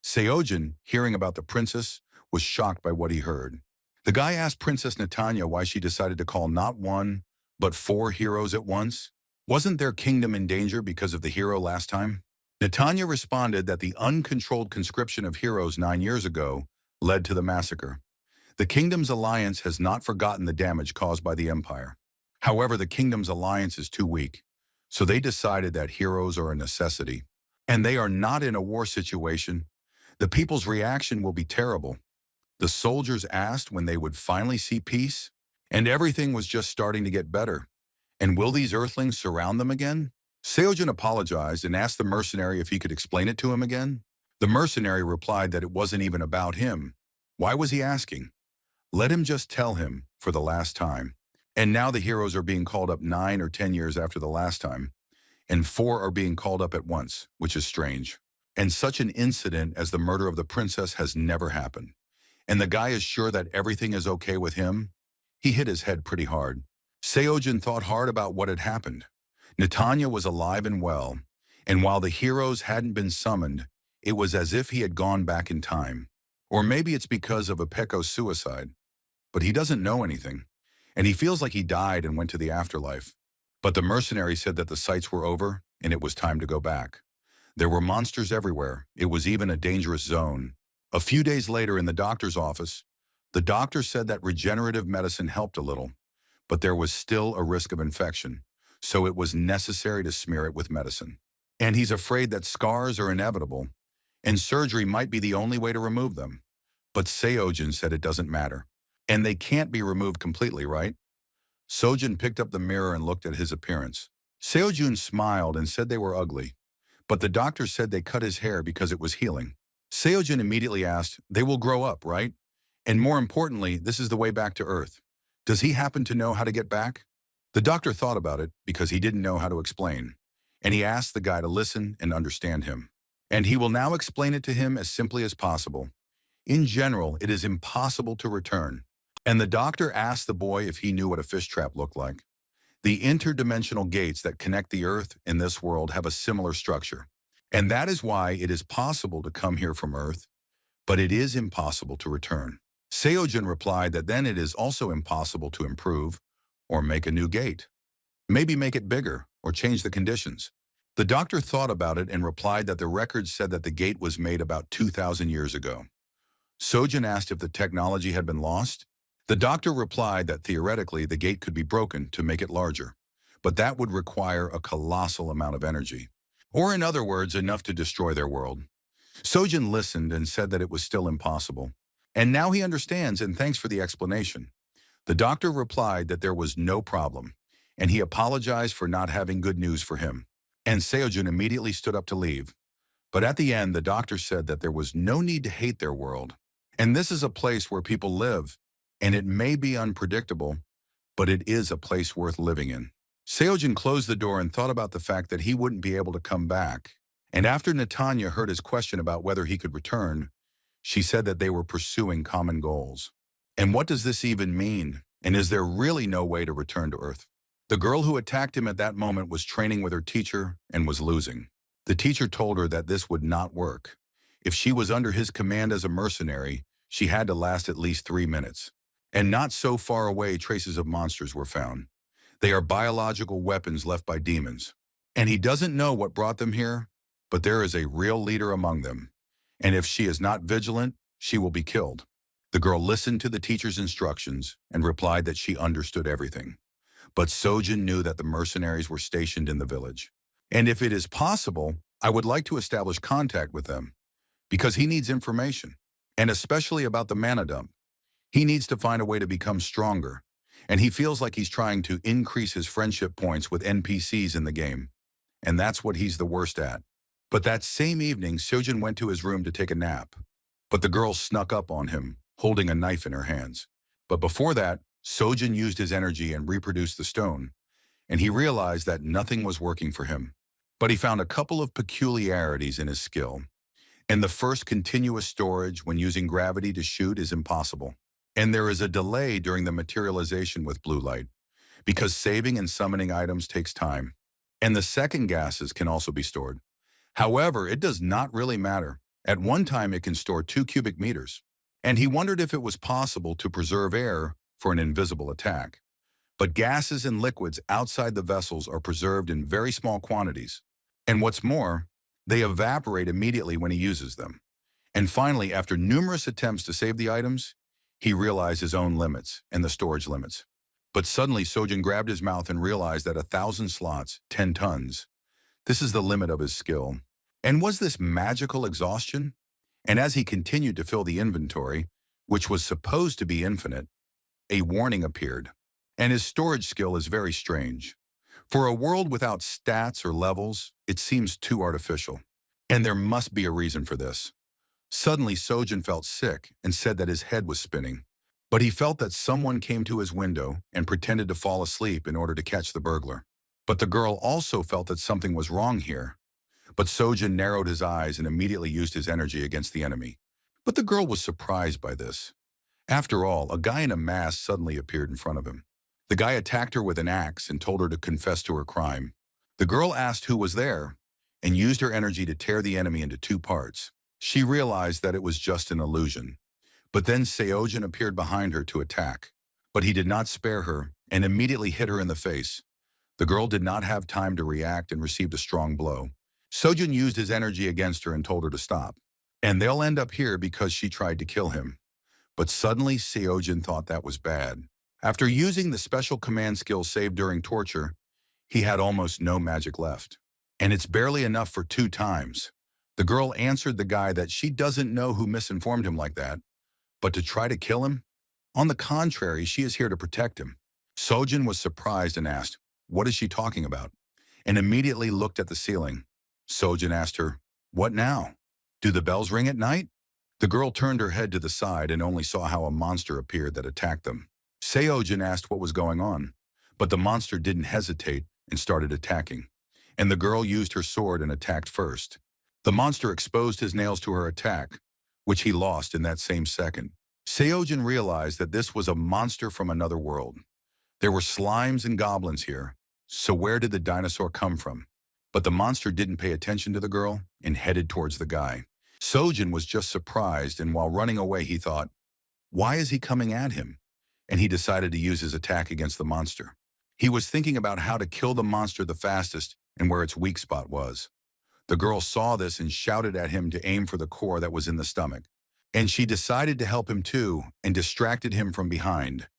Seojin, hearing about the princess, was shocked by what he heard. The guy asked Princess Netanya why she decided to call not one, but 4 heroes at once. Wasn't their kingdom in danger because of the hero last time? Netanya responded that the uncontrolled conscription of heroes 9 years ago led to the massacre. The kingdom's alliance has not forgotten the damage caused by the empire. However, the kingdom's alliance is too weak, so they decided that heroes are a necessity. And they are not in a war situation. The people's reaction will be terrible. The soldiers asked when they would finally see peace, and everything was just starting to get better. And will these earthlings surround them again? Seojin apologized and asked the mercenary if he could explain it to him again. The mercenary replied that it wasn't even about him. Why was he asking? Let him just tell him for the last time. And now the heroes are being called up 9 or 10 years after the last time, and 4 are being called up at once, which is strange. And such an incident as the murder of the princess has never happened. And the guy is sure that everything is okay with him. He hit his head pretty hard. Seojin thought hard about what had happened. Netanya was alive and well, and while the heroes hadn't been summoned, it was as if he had gone back in time. Or maybe it's because of Apeko's suicide. But he doesn't know anything, and he feels like he died and went to the afterlife. But the mercenary said that the sights were over, and it was time to go back. There were monsters everywhere. It was even a dangerous zone. A few days later in the doctor's office, the doctor said that regenerative medicine helped a little, but there was still a risk of infection, so it was necessary to smear it with medicine. And he's afraid that scars are inevitable, and surgery might be the only way to remove them. But Seojin said it doesn't matter. And they can't be removed completely, right? Sojin picked up the mirror and looked at his appearance. Seojin smiled and said they were ugly, but the doctor said they cut his hair because it was healing. Seojin immediately asked, they will grow up, right? And more importantly, this is the way back to Earth. Does he happen to know how to get back? The doctor thought about it because he didn't know how to explain, and he asked the guy to listen and understand him. And he will now explain it to him as simply as possible. In general, it is impossible to return. And the doctor asked the boy if he knew what a fish trap looked like. The interdimensional gates that connect the Earth and this world have a similar structure. And that is why it is possible to come here from Earth, but it is impossible to return. Seojin replied that then it is also impossible to improve or make a new gate. Maybe make it bigger or change the conditions. The doctor thought about it and replied that the records said that the gate was made about 2,000 years ago. Sojin asked if the technology had been lost. The doctor replied that theoretically the gate could be broken to make it larger, but that would require a colossal amount of energy. Or in other words, enough to destroy their world. Sojin listened and said that it was still impossible. And now he understands and thanks for the explanation. The doctor replied that there was no problem, and he apologized for not having good news for him. And Seojun immediately stood up to leave. But at the end, the doctor said that there was no need to hate their world. And this is a place where people live, and it may be unpredictable, but it is a place worth living in. Seojin closed the door and thought about the fact that he wouldn't be able to come back. And after Natanya heard his question about whether he could return, she said that they were pursuing common goals. And what does this even mean? And is there really no way to return to Earth? The girl who attacked him at that moment was training with her teacher and was losing. The teacher told her that this would not work. If she was under his command as a mercenary, she had to last at least 3 minutes. And not so far away, traces of monsters were found. They are biological weapons left by demons. And he doesn't know what brought them here, but there is a real leader among them. And if she is not vigilant, she will be killed. The girl listened to the teacher's instructions and replied that she understood everything. But Sojin knew that the mercenaries were stationed in the village. And if it is possible, I would like to establish contact with them, because he needs information, and especially about the mana dump. He needs to find a way to become stronger, and he feels like he's trying to increase his friendship points with NPCs in the game. And that's what he's the worst at. But that same evening, Sojin went to his room to take a nap. But the girl snuck up on him, holding a knife in her hands. But before that, Sojin used his energy and reproduced the stone, and he realized that nothing was working for him. But he found a couple of peculiarities in his skill. And the first, continuous storage when using gravity to shoot is impossible. And there is a delay during the materialization with blue light, because saving and summoning items takes time. And the second, gases can also be stored. However, it does not really matter. At one time, it can store 2 cubic meters. And he wondered if it was possible to preserve air for an invisible attack. But gases and liquids outside the vessels are preserved in very small quantities. And what's more, they evaporate immediately when he uses them. And finally, after numerous attempts to save the items, he realized his own limits and the storage limits. But suddenly, Sojin grabbed his mouth and realized that 1,000 slots, 10 tons, this is the limit of his skill. And was this magical exhaustion? And as he continued to fill the inventory, which was supposed to be infinite, a warning appeared. And his storage skill is very strange. For a world without stats or levels, it seems too artificial. And there must be a reason for this. Suddenly, Sojin felt sick and said that his head was spinning. But he felt that someone came to his window and pretended to fall asleep in order to catch the burglar. But the girl also felt that something was wrong here. But Sojin narrowed his eyes and immediately used his energy against the enemy. But the girl was surprised by this. After all, a guy in a mask suddenly appeared in front of him. The guy attacked her with an axe and told her to confess to her crime. The girl asked who was there and used her energy to tear the enemy into 2 parts. She realized that it was just an illusion. But then Seojin appeared behind her to attack. But he did not spare her and immediately hit her in the face. The girl did not have time to react and received a strong blow. Sojin used his energy against her and told her to stop. And they'll end up here because she tried to kill him. But suddenly, Seojin thought that was bad. After using the special command skill saved during torture, he had almost no magic left. And it's barely enough for 2 times. The girl answered the guy that she doesn't know who misinformed him like that, but to try to kill him? On the contrary, she is here to protect him. Sojin was surprised and asked, "What is she talking about?" And immediately looked at the ceiling. Sojin asked her, "What now? Do the bells ring at night?" The girl turned her head to the side and only saw how a monster appeared that attacked them. Seojin asked what was going on, but the monster didn't hesitate and started attacking. And the girl used her sword and attacked first. The monster exposed his nails to her attack, which he lost in that same second. Seojin realized that this was a monster from another world. There were slimes and goblins here, so where did the dinosaur come from? But the monster didn't pay attention to the girl and headed towards the guy. Sojin was just surprised, and while running away he thought, why is he coming at him? And he decided to use his attack against the monster. He was thinking about how to kill the monster the fastest and where its weak spot was. The girl saw this and shouted at him to aim for the core that was in the stomach. And she decided to help him too and distracted him from behind.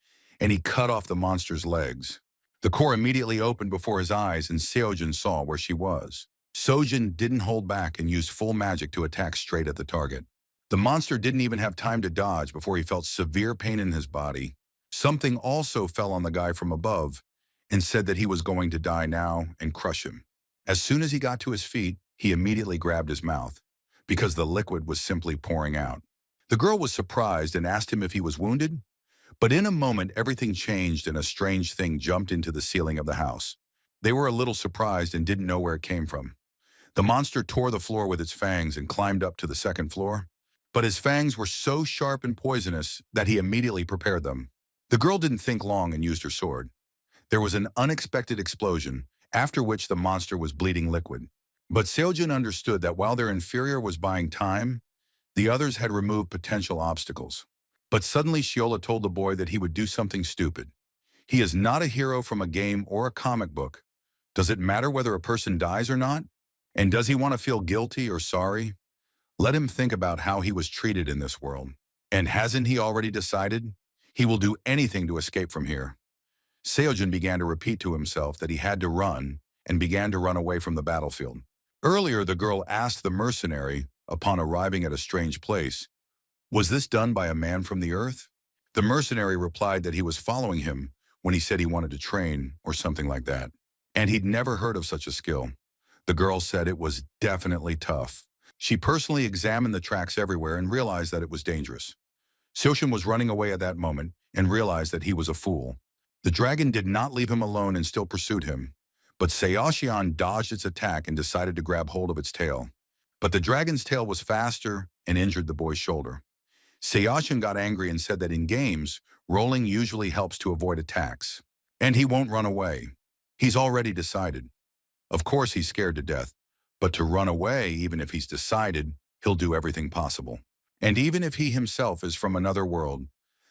And he cut off the monster's legs. The core immediately opened before his eyes and Seojin saw where she was. Sojin didn't hold back and used full magic to attack straight at the target. The monster didn't even have time to dodge before he felt severe pain in his body. Something also fell on the guy from above and said that he was going to die now and crush him. As soon as he got to his feet, he immediately grabbed his mouth because the liquid was simply pouring out. The girl was surprised and asked him if he was wounded, but in a moment everything changed and a strange thing jumped into the ceiling of the house. They were a little surprised and didn't know where it came from. The monster tore the floor with its fangs and climbed up to the second floor, but his fangs were so sharp and poisonous that he immediately prepared them. The girl didn't think long and used her sword. There was an unexpected explosion, after which the monster was bleeding liquid. But Seojin understood that while their inferior was buying time, the others had removed potential obstacles. But suddenly Shiola told the boy that he would do something stupid. He is not a hero from a game or a comic book. Does it matter whether a person dies or not? And does he want to feel guilty or sorry? Let him think about how he was treated in this world. And hasn't he already decided? He will do anything to escape from here. Seojin began to repeat to himself that he had to run and began to run away from the battlefield. Earlier, the girl asked the mercenary, upon arriving at a strange place, was this done by a man from the earth? The mercenary replied that he was following him when he said he wanted to train or something like that. And he'd never heard of such a skill. The girl said it was definitely tough. She personally examined the tracks everywhere and realized that it was dangerous. Seojin was running away at that moment and realized that he was a fool. The dragon did not leave him alone and still pursued him, but Seoshian dodged its attack and decided to grab hold of its tail. But the dragon's tail was faster and injured the boy's shoulder. Seoshian got angry and said that in games, rolling usually helps to avoid attacks. And he won't run away. He's already decided. Of course he's scared to death, but to run away, even if he's decided, he'll do everything possible. And even if he himself is from another world,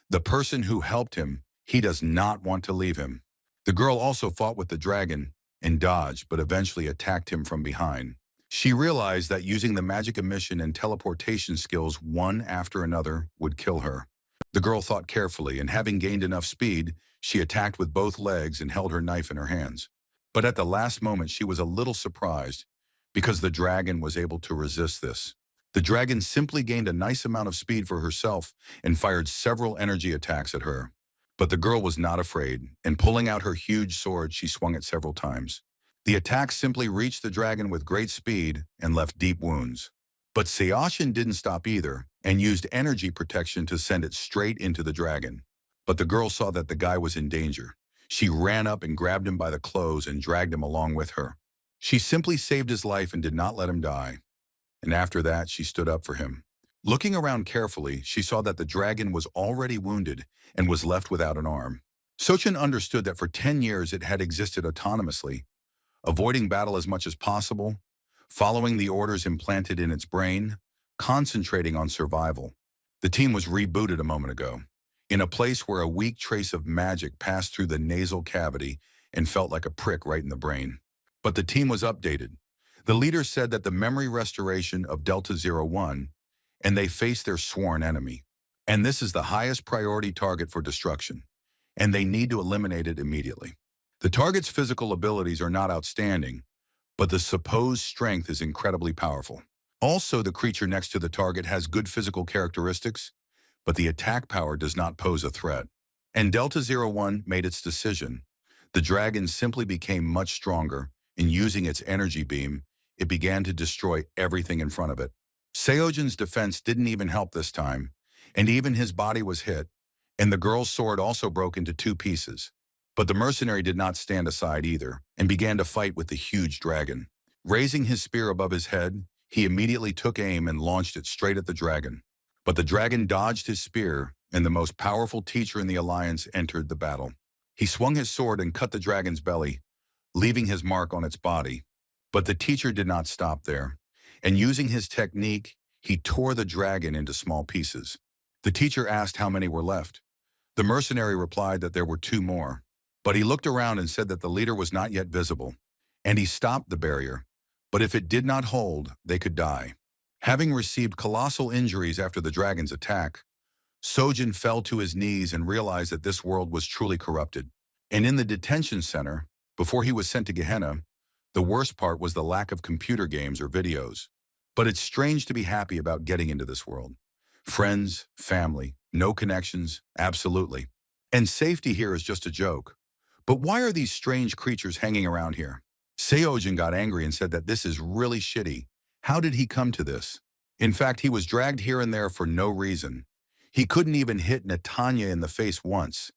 the person who helped him, he does not want to leave him. The girl also fought with the dragon and dodged, but eventually attacked him from behind. She realized that using the magic emission and teleportation skills one after another would kill her. The girl thought carefully, and having gained enough speed, she attacked with both legs and held her knife in her hands. But at the last moment, she was a little surprised because the dragon was able to resist this. The dragon simply gained a nice amount of speed for herself and fired several energy attacks at her. But the girl was not afraid, and pulling out her huge sword, she swung it several times. The attack simply reached the dragon with great speed and left deep wounds. But Seoshin didn't stop either and used energy protection to send it straight into the dragon. But the girl saw that the guy was in danger. She ran up and grabbed him by the clothes and dragged him along with her. She simply saved his life and did not let him die. And after that, she stood up for him. Looking around carefully, she saw that the dragon was already wounded and was left without an arm. Sochin understood that for 10 years it had existed autonomously, avoiding battle as much as possible, following the orders implanted in its brain, concentrating on survival. The team was rebooted a moment ago, in a place where a weak trace of magic passed through the nasal cavity and felt like a prick right in the brain. But the team was updated. The leader said that the memory restoration of Delta 01, and they faced their sworn enemy. And this is the highest priority target for destruction, and they need to eliminate it immediately. The target's physical abilities are not outstanding, but the supposed strength is incredibly powerful. Also, the creature next to the target has good physical characteristics, but the attack power does not pose a threat. And Delta 01 made its decision. The dragon simply became much stronger, and using its energy beam, it began to destroy everything in front of it. Seojin's defense didn't even help this time, and even his body was hit, and the girl's sword also broke into 2 pieces. But the mercenary did not stand aside either, and began to fight with the huge dragon. Raising his spear above his head, he immediately took aim and launched it straight at the dragon. But the dragon dodged his spear, and the most powerful teacher in the alliance entered the battle. He swung his sword and cut the dragon's belly, leaving his mark on its body. But the teacher did not stop there, and using his technique, he tore the dragon into small pieces. The teacher asked how many were left. The mercenary replied that there were 2 more, but he looked around and said that the leader was not yet visible, and he stopped the barrier, but if it did not hold, they could die. Having received colossal injuries after the dragon's attack, Sojin fell to his knees and realized that this world was truly corrupted. And in the detention center, before he was sent to Gehenna, The worst part was the lack of computer games or videos. But it's strange to be happy about getting into this world. Friends, family, no connections, absolutely. And safety here is just a joke. But why are these strange creatures hanging around here? Seojin got angry and said that this is really shitty. How did he come to this? In fact, he was dragged here and there for no reason. He couldn't even hit Natanya in the face once.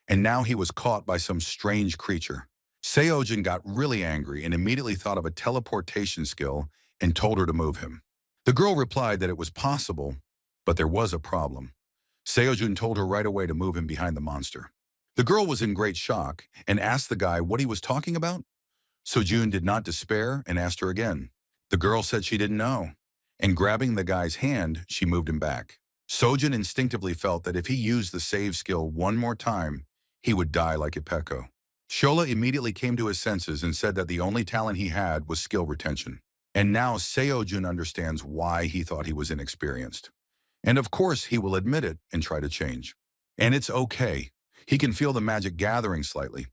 And now he was caught by some strange creature. Seojin got really angry and immediately thought of a teleportation skill and told her to move him. The girl replied that it was possible, but there was a problem. Seojin told her right away to move him behind the monster. The girl was in great shock and asked the guy what he was talking about. Sojun did not despair and asked her again. The girl said she didn't know, and grabbing the guy's hand, she moved him back. Sojun instinctively felt that if he used the save skill one more time, he would die like Ipeko. Shola immediately came to his senses and said that the only talent he had was skill retention. And now Seojun understands why he thought he was inexperienced. And of course, he will admit it and try to change. And it's okay. He can feel the magic gathering slightly.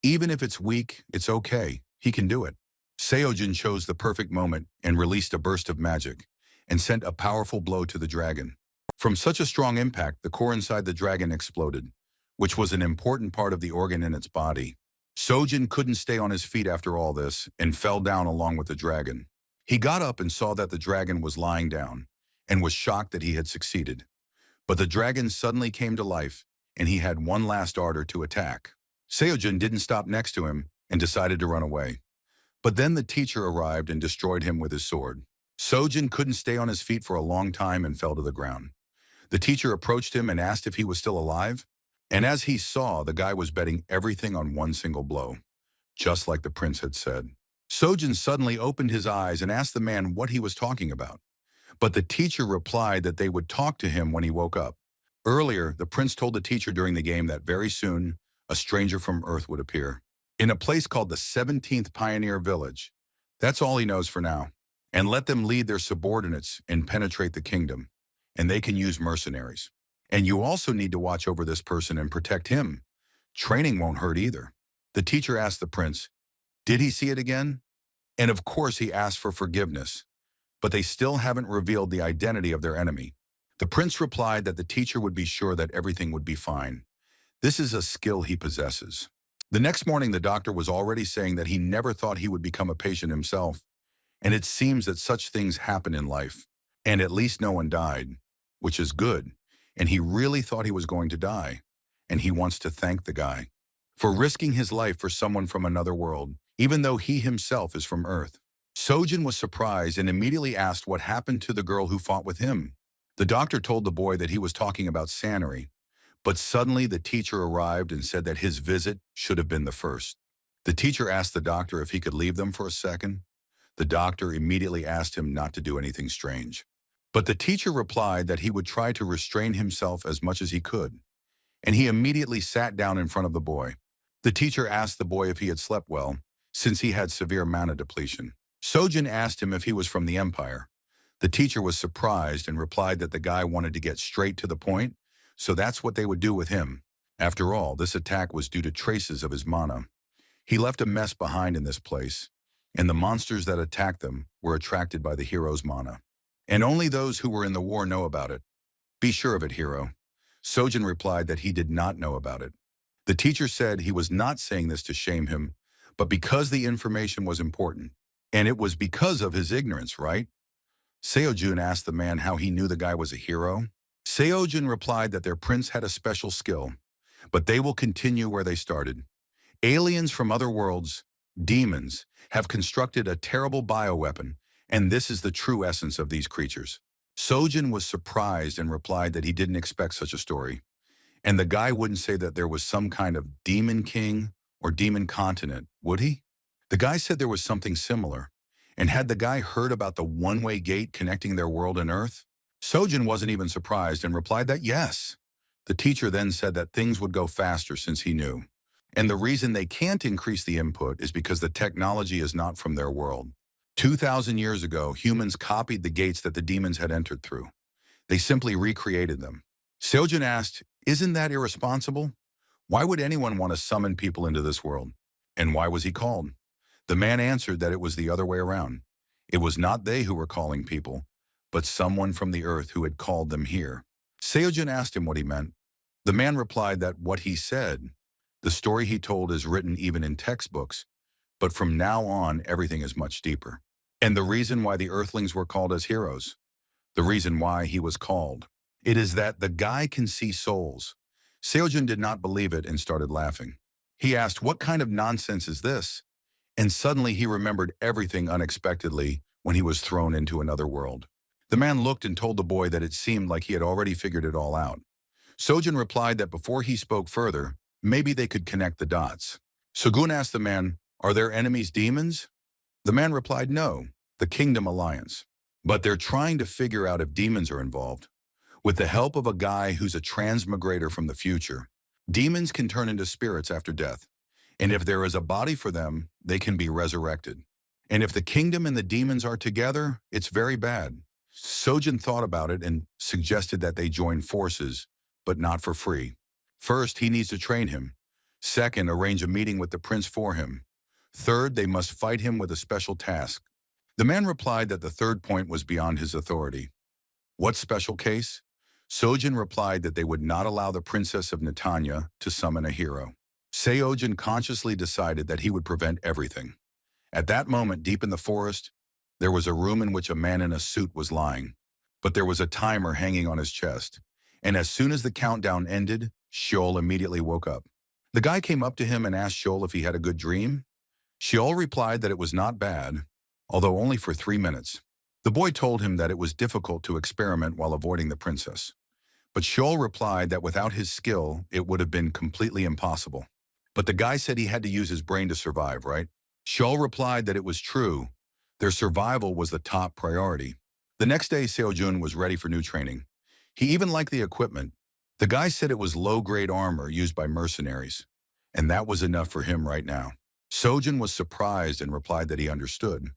Even if it's weak, it's okay. He can do it. Seojin chose the perfect moment and released a burst of magic and sent a powerful blow to the dragon. From such a strong impact, the core inside the dragon exploded, which was an important part of the organ in its body. Sojin couldn't stay on his feet after all this and fell down along with the dragon. He got up and saw that the dragon was lying down and was shocked that he had succeeded. But the dragon suddenly came to life and he had one last order to attack. Seojin didn't stop next to him and decided to run away. But then the teacher arrived and destroyed him with his sword. Sojin couldn't stay on his feet for a long time and fell to the ground. The teacher approached him and asked if he was still alive. And as he saw, the guy was betting everything on one single blow, just like the prince had said. Sojin suddenly opened his eyes and asked the man what he was talking about. But the teacher replied that they would talk to him when he woke up. Earlier, the prince told the teacher during the game that very soon, a stranger from Earth would appear, in a place called the 17th Pioneer Village. That's all he knows for now. And let them lead their subordinates and penetrate the kingdom. And they can use mercenaries. And you also need to watch over this person and protect him. Training won't hurt either. The teacher asked the prince, did he see it again? And of course he asked for forgiveness. But they still haven't revealed the identity of their enemy. The prince replied that the teacher would be sure that everything would be fine. This is a skill he possesses. The next morning, the doctor was already saying that he never thought he would become a patient himself. And it seems that such things happen in life. And at least no one died, which is good. And he really thought he was going to die. And he wants to thank the guy for risking his life for someone from another world, even though he himself is from Earth. Sojin was surprised and immediately asked what happened to the girl who fought with him. The doctor told the boy that he was talking about Sanary, but suddenly the teacher arrived and said that his visit should have been the first. The teacher asked the doctor if he could leave them for a second. The doctor immediately asked him not to do anything strange. But the teacher replied that he would try to restrain himself as much as he could, and he immediately sat down in front of the boy. The teacher asked the boy if he had slept well, since he had severe mana depletion. Sojin asked him if he was from the Empire. The teacher was surprised and replied that the guy wanted to get straight to the point, so that's what they would do with him. After all, this attack was due to traces of his mana. He left a mess behind in this place, and the monsters that attacked them were attracted by the hero's mana. And only those who were in the war know about it. Be sure of it, hero. Sojin replied that he did not know about it. The teacher said he was not saying this to shame him, but because the information was important. And it was because of his ignorance, right? Seojun asked the man how he knew the guy was a hero. Seojun replied that their prince had a special skill, but they will continue where they started. Aliens from other worlds, demons, have constructed a terrible bioweapon, and this is the true essence of these creatures. Sojin was surprised and replied that he didn't expect such a story. And the guy wouldn't say that there was some kind of demon king or demon continent, would he? The guy said there was something similar. And had the guy heard about the one-way gate connecting their world and Earth? Sojin wasn't even surprised and replied that yes. The teacher then said that things would go faster since he knew. And the reason they can't increase the input is because the technology is not from their world. 2,000 years ago, humans copied the gates that the demons had entered through. They simply recreated them. Sojin asked, isn't that irresponsible? Why would anyone want to summon people into this world? And why was he called? The man answered that it was the other way around. It was not they who were calling people, but someone from the earth who had called them here. Seojin asked him what he meant. The man replied that what he said, the story he told is written even in textbooks, but from now on everything is much deeper. And the reason why the earthlings were called as heroes, the reason why he was called, it is that the guy can see souls. Seojin did not believe it and started laughing. He asked, "What kind of nonsense is this?" And suddenly he remembered everything unexpectedly when he was thrown into another world. The man looked and told the boy that it seemed like he had already figured it all out. Sojin replied that before he spoke further, maybe they could connect the dots. Sogun asked the man, "Are their enemies demons?" The man replied, "No, the Kingdom Alliance. But they're trying to figure out if demons are involved. With the help of a guy who's a transmigrator from the future, demons can turn into spirits after death. And if there is a body for them, they can be resurrected. And if the kingdom and the demons are together, it's very bad." Sojin thought about it and suggested that they join forces, but not for free. First, he needs to train him. Second, arrange a meeting with the prince for him. Third, they must fight him with a special task. The man replied that the third point was beyond his authority. What special case? Sojin replied that they would not allow the princess of Netanya to summon a hero. Seojin consciously decided that he would prevent everything. At that moment, deep in the forest, there was a room in which a man in a suit was lying. But there was a timer hanging on his chest. And as soon as the countdown ended, Sheol immediately woke up. The guy came up to him and asked Sheol if he had a good dream. Sheol replied that it was not bad, although only for 3 minutes. The boy told him that it was difficult to experiment while avoiding the princess. But Sheol replied that without his skill, it would have been completely impossible. But the guy said he had to use his brain to survive, right? Sheol replied that it was true. Their survival was the top priority. The next day, Seojun was ready for new training. He even liked the equipment. The guy said it was low-grade armor used by mercenaries. And that was enough for him right now. Sojin was surprised and replied that he understood.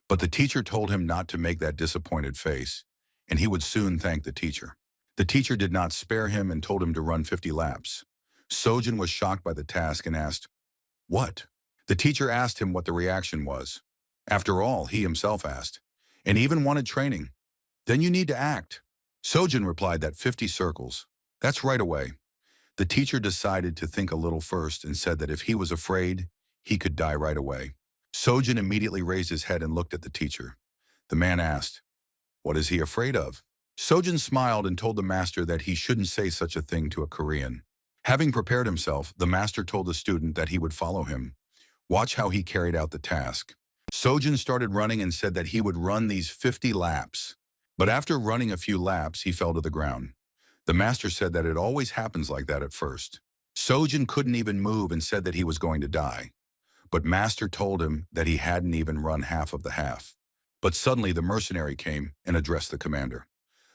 But the teacher told him not to make that disappointed face, and he would soon thank the teacher. The teacher did not spare him and told him to run 50 laps. Sojin was shocked by the task and asked, "What?" The teacher asked him what the reaction was. After all, he himself asked, and even wanted training. "Then you need to act." Sojin replied that 50 circles. That's right away. The teacher decided to think a little first and said that if he was afraid, he could die right away. Sojin immediately raised his head and looked at the teacher. The man asked, "What is he afraid of?" Sojin smiled and told the master that he shouldn't say such a thing to a Korean. Having prepared himself, the master told the student that he would follow him. Watch how he carried out the task. Sojin started running and said that he would run these 50 laps. But after running a few laps, he fell to the ground. The master said that it always happens like that at first. Sojin couldn't even move and said that he was going to die. But master told him that he hadn't even run half of the half. But suddenly the mercenary came and addressed the commander.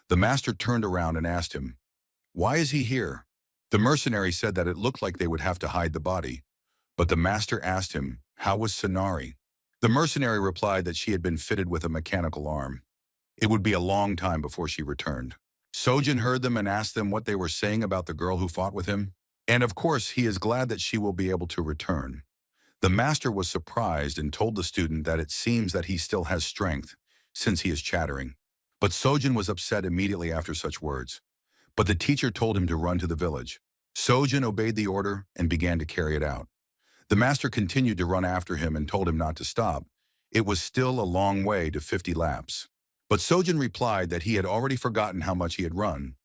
The master turned around and asked him, "Why is he here?" The mercenary said that it looked like they would have to hide the body. But the master asked him, "How was Sonari?" The mercenary replied that she had been fitted with a mechanical arm. It would be a long time before she returned. Sojin heard them and asked them what they were saying about the girl who fought with him. And of course, he is glad that she will be able to return. The master was surprised and told the student that it seems that he still has strength, since he is chattering. But Sojin was upset immediately after such words. But the teacher told him to run to the village. Sojin obeyed the order and began to carry it out. The master continued to run after him and told him not to stop. It was still a long way to 50 laps. But Sojin replied that he had already forgotten how much he had run.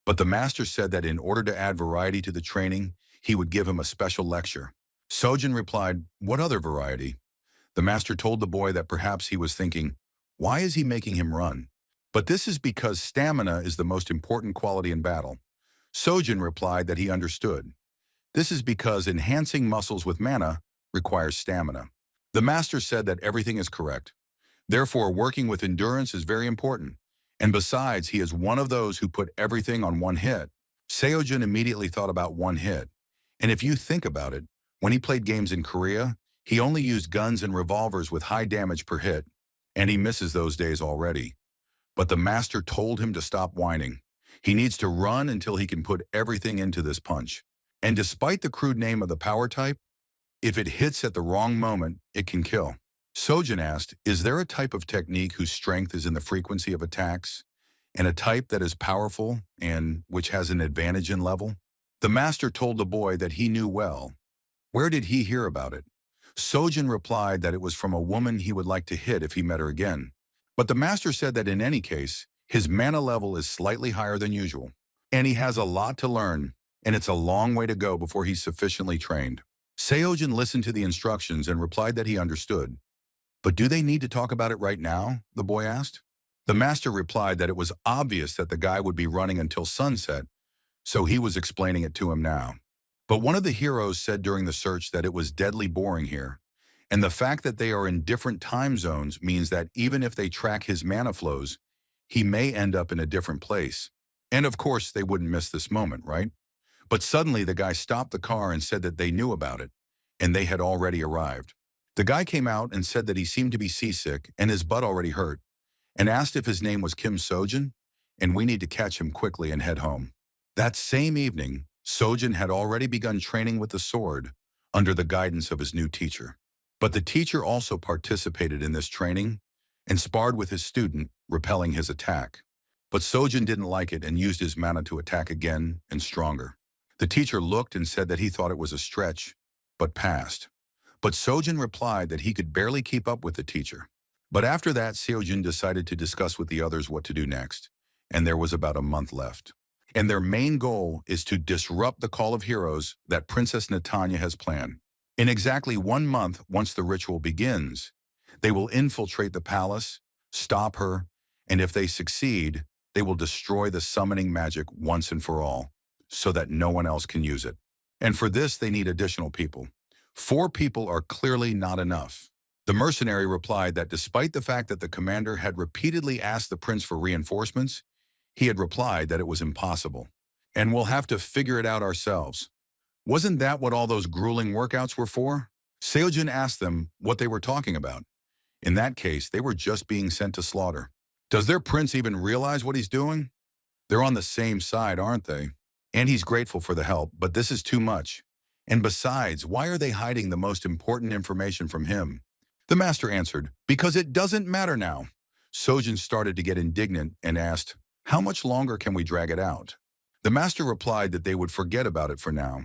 But the master said that in order to add variety to the training, he would give him a special lecture. Sojin replied, "What other variety?" The master told the boy that perhaps he was thinking, why is he making him run? But this is because stamina is the most important quality in battle. Sojin replied that he understood. This is because enhancing muscles with mana requires stamina. The master said that everything is correct. Therefore, working with endurance is very important. And besides, he is one of those who put everything on one hit. Seojin immediately thought about one hit. And if you think about it, when he played games in Korea, he only used guns and revolvers with high damage per hit, and he misses those days already. But the master told him to stop whining. He needs to run until he can put everything into this punch. And despite the crude name of the power type, If it hits at the wrong moment, it can kill. Sojin asked, is there a type of technique whose strength is in the frequency of attacks, and a type that is powerful and which has an advantage in level? The master told the boy that he knew well. Where did he hear about it? Sojin replied that it was from a woman he would like to hit if he met her again. But the master said that in any case, his mana level is slightly higher than usual, and he has a lot to learn, and it's a long way to go before he's sufficiently trained. Sojin listened to the instructions and replied that he understood. But do they need to talk about it right now? The boy asked. The master replied that it was obvious that the guy would be running until sunset, so he was explaining it to him now. But one of the heroes said during the search that it was deadly boring here, and the fact that they are in different time zones means that even if they track his mana flows, he may end up in a different place. And of course, they wouldn't miss this moment, right? But suddenly the guy stopped the car and said that they knew about it, and they had already arrived. The guy came out and said that he seemed to be seasick and his butt already hurt, and asked if his name was Kim Sojin, and we need to catch him quickly and head home. That same evening, Sojin had already begun training with the sword under the guidance of his new teacher. But the teacher also participated in this training and sparred with his student, repelling his attack. But Sojin didn't like it and used his mana to attack again and stronger. The teacher looked and said that he thought it was a stretch, but passed. But Sojin replied that he could barely keep up with the teacher. But after that, Sojin decided to discuss with the others what to do next, and there was about a month left. And their main goal is to disrupt the Call of Heroes that Princess Netanya has planned. In exactly 1 month, once the ritual begins, they will infiltrate the palace, stop her, and if they succeed, they will destroy the summoning magic once and for all, so that no one else can use it. And for this, they need additional people. 4 people are clearly not enough. The mercenary replied that despite the fact that the commander had repeatedly asked the prince for reinforcements, he had replied that it was impossible. And we'll have to figure it out ourselves. Wasn't that what all those grueling workouts were for? Sojin asked them what they were talking about. In that case, they were just being sent to slaughter. Does their prince even realize what he's doing? They're on the same side, aren't they? And he's grateful for the help, but this is too much. And besides, why are they hiding the most important information from him? The master answered, because it doesn't matter now. Sojin started to get indignant and asked, how much longer can we drag it out? The master replied that they would forget about it for now.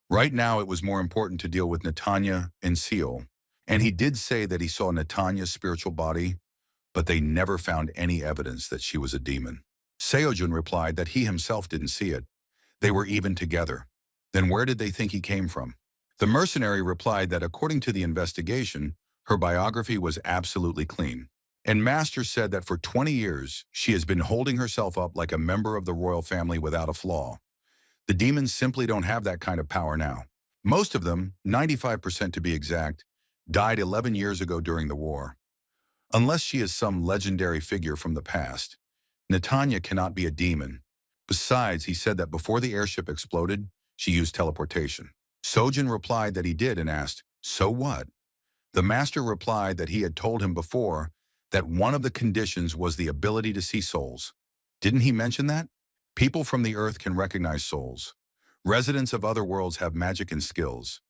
Right now, it was more important to deal with Netanya and Seal. And he did say that he saw Netanya's spiritual body, but they never found any evidence that she was a demon. Sojin replied that he himself didn't see it. They were even together. Then where did they think he came from? The mercenary replied that according to the investigation, her biography was absolutely clean. And Master said that for 20 years, she has been holding herself up like a member of the royal family without a flaw. The demons simply don't have that kind of power now. Most of them, 95% to be exact, died 11 years ago during the war. Unless she is some legendary figure from the past, Netanya cannot be a demon. Besides, he said that before the airship exploded, she used teleportation. Sojin replied that he did and asked, so what? The master replied that he had told him before that one of the conditions was the ability to see souls. Didn't he mention that? People from the earth can recognize souls. Residents of other worlds have magic and skills.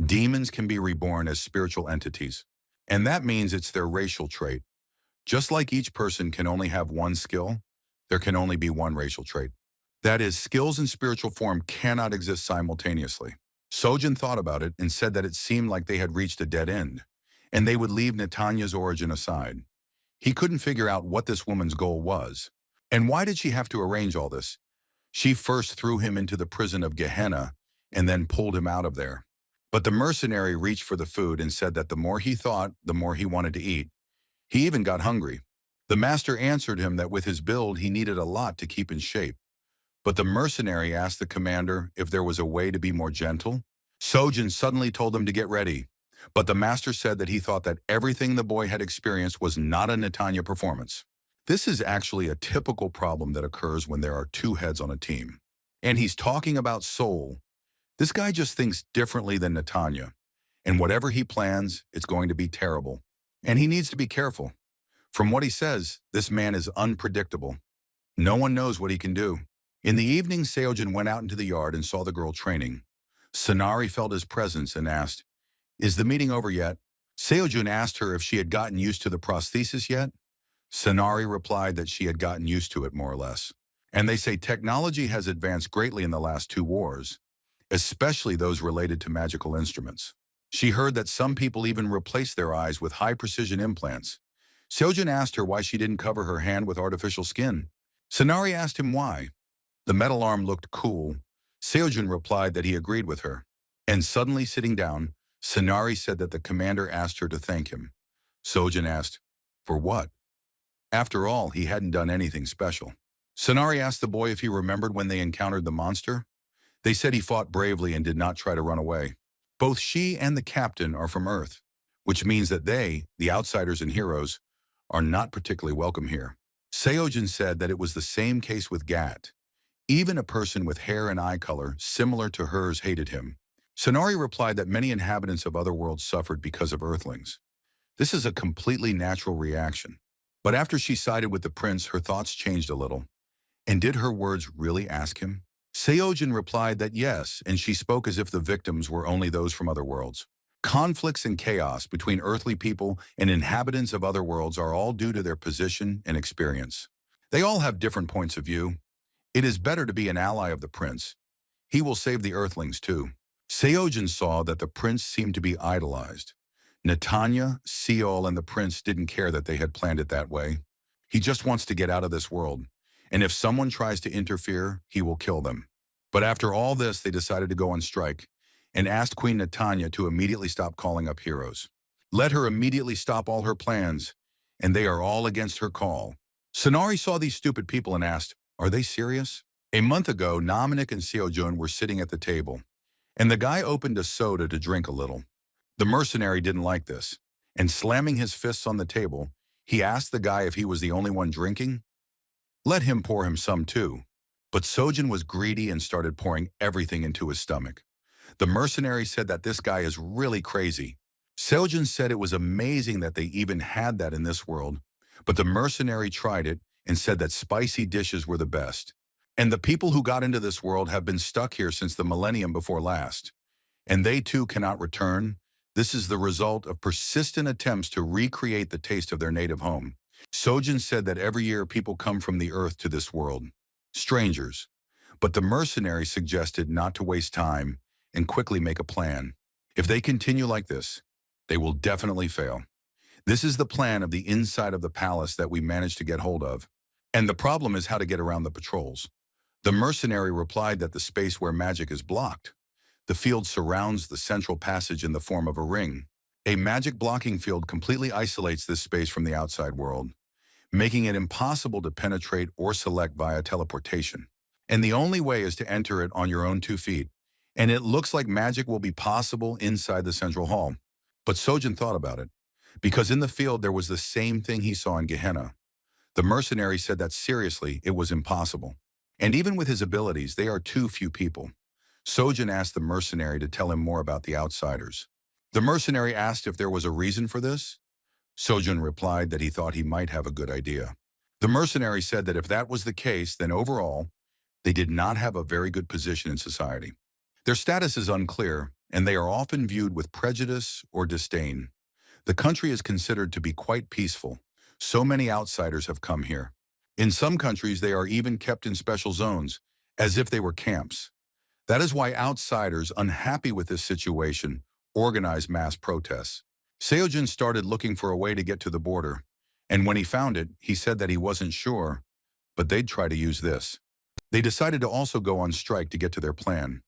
Demons can be reborn as spiritual entities. And that means it's their racial trait. Just like each person can only have one skill, there can only be one racial trait. That is, skills in spiritual form cannot exist simultaneously. Sojin thought about it and said that it seemed like they had reached a dead end, and they would leave Netanya's origin aside. He couldn't figure out what this woman's goal was. And why did she have to arrange all this? She first threw him into the prison of Gehenna and then pulled him out of there. But the mercenary reached for the food and said that the more he thought, the more he wanted to eat. He even got hungry. The master answered him that with his build, he needed a lot to keep in shape. But the mercenary asked the commander if there was a way to be more gentle. Sojin suddenly told them to get ready. But the master said that he thought that everything the boy had experienced was not a Netanya performance. This is actually a typical problem that occurs when there are 2 heads on a team. And he's talking about soul. This guy just thinks differently than Netanya. And whatever he plans, it's going to be terrible. And he needs to be careful. From what he says, this man is unpredictable. No one knows what he can do. In the evening, Sojin went out into the yard and saw the girl training. Sanari felt his presence and asked, Is the meeting over yet? Seojun asked her if she had gotten used to the prosthesis yet. Sonari replied that she had gotten used to it more or less. And they say technology has advanced greatly in the last 2 wars, especially those related to magical instruments. She heard that some people even replaced their eyes with high-precision implants. Seojun asked her why she didn't cover her hand with artificial skin. Sonari asked him why. The metal arm looked cool. Seojun replied that he agreed with her. And suddenly sitting down, Sonari said that the commander asked her to thank him. Seojun asked, for what? After all, he hadn't done anything special. Sonari asked the boy if he remembered when they encountered the monster. They said he fought bravely and did not try to run away. Both she and the captain are from Earth, which means that they, the outsiders and heroes, are not particularly welcome here. Seojin said that it was the same case with Gat. Even a person with hair and eye color similar to hers hated him. Sonari replied that many inhabitants of other worlds suffered because of Earthlings. This is a completely natural reaction. But after she sided with the prince, her thoughts changed a little. And did her words really ask him? Seojin replied that yes, and she spoke as if the victims were only those from other worlds. Conflicts and chaos between earthly people and inhabitants of other worlds are all due to their position and experience. They all have different points of view. It is better to be an ally of the prince. He will save the earthlings too. Seojin saw that the prince seemed to be idolized. Netanya, Seol, and the prince didn't care that they had planned it that way. He just wants to get out of this world, and if someone tries to interfere, he will kill them. But after all this, they decided to go on strike and asked Queen Netanya to immediately stop calling up heroes. Let her immediately stop all her plans, and they are all against her call. Sonari saw these stupid people and asked, are they serious? A month ago, Namanik and Seojun were sitting at the table, and the guy opened a soda to drink a little. The mercenary didn't like this, and slamming his fists on the table, he asked the guy if he was the only one drinking. Let him pour him some too. But Sojin was greedy and started pouring everything into his stomach. The mercenary said that this guy is really crazy. Sojin said it was amazing that they even had that in this world, but the mercenary tried it and said that spicy dishes were the best. And the people who got into this world have been stuck here since the millennium before last. And they too cannot return. This is the result of persistent attempts to recreate the taste of their native home. Sojin said that every year people come from the earth to this world. Strangers. But the mercenary suggested not to waste time and quickly make a plan. If they continue like this, they will definitely fail. This is the plan of the inside of the palace that we managed to get hold of. And the problem is how to get around the patrols. The mercenary replied that the space where magic is blocked. The field surrounds the central passage in the form of a ring. A magic blocking field completely isolates this space from the outside world, making it impossible to penetrate or select via teleportation. And the only way is to enter it on your own 2 feet. And it looks like magic will be possible inside the central hall. But Sojin thought about it, because in the field there was the same thing he saw in Gehenna. The mercenary said that seriously, it was impossible. And even with his abilities, they are too few people. Sojin asked the mercenary to tell him more about the outsiders. The mercenary asked if there was a reason for this. Sojin replied that he thought he might have a good idea. The mercenary said that if that was the case, then overall, they did not have a very good position in society. Their status is unclear, and they are often viewed with prejudice or disdain. The country is considered to be quite peaceful. So many outsiders have come here. In some countries, they are even kept in special zones, as if they were camps. That is why outsiders, unhappy with this situation, organize mass protests. Seojin started looking for a way to get to the border, and when he found it, he said that he wasn't sure, but they'd try to use this. They decided to also go on strike to get to their plan.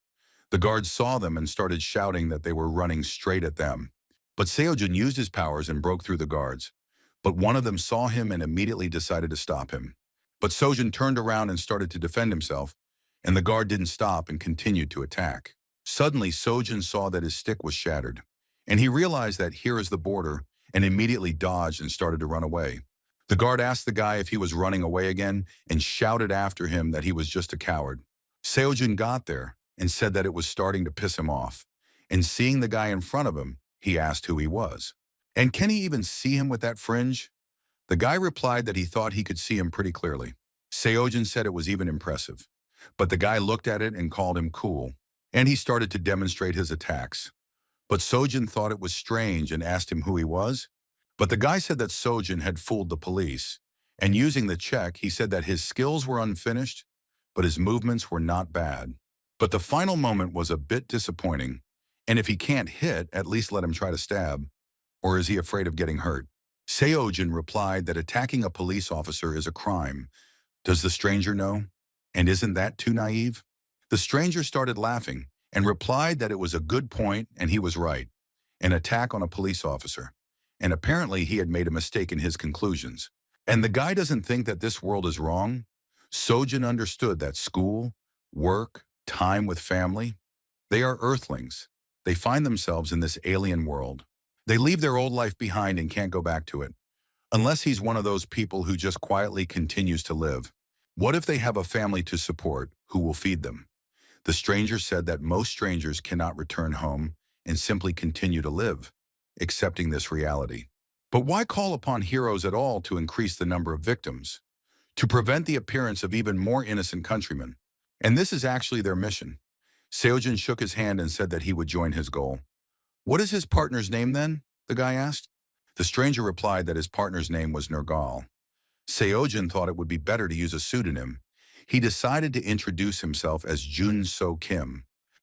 The guards saw them and started shouting that they were running straight at them. But Seojin used his powers and broke through the guards. But one of them saw him and immediately decided to stop him. But Sojin turned around and started to defend himself, and the guard didn't stop and continued to attack. Suddenly, Sojin saw that his stick was shattered, and he realized that here is the border and immediately dodged and started to run away. The guard asked the guy if he was running away again and shouted after him that he was just a coward. Seojin got there and said that it was starting to piss him off, and seeing the guy in front of him, he asked who he was. And can he even see him with that fringe? The guy replied that he thought he could see him pretty clearly. Seojin said it was even impressive. But the guy looked at it and called him cool, and he started to demonstrate his attacks. But Sojin thought it was strange and asked him who he was. But the guy said that Sojin had fooled the police. And using the check, he said that his skills were unfinished, but his movements were not bad. But the final moment was a bit disappointing. And if he can't hit, at least let him try to stab. Or is he afraid of getting hurt? Seojin replied that attacking a police officer is a crime. Does the stranger know? And isn't that too naive? The stranger started laughing and replied that it was a good point and he was right. An attack on a police officer. And apparently he had made a mistake in his conclusions. And the guy doesn't think that this world is wrong. Sojin understood that school, work, time with family, they are earthlings. They find themselves in this alien world. They leave their old life behind and can't go back to it. Unless he's one of those people who just quietly continues to live. What if they have a family to support who will feed them? The stranger said that most strangers cannot return home and simply continue to live, accepting this reality. But why call upon heroes at all to increase the number of victims? To prevent the appearance of even more innocent countrymen. And this is actually their mission. Seojin shook his hand and said that he would join his goal. What is his partner's name then? The guy asked. The stranger replied that his partner's name was Nergal. Seojin thought it would be better to use a pseudonym. He decided to introduce himself as Jun So Kim.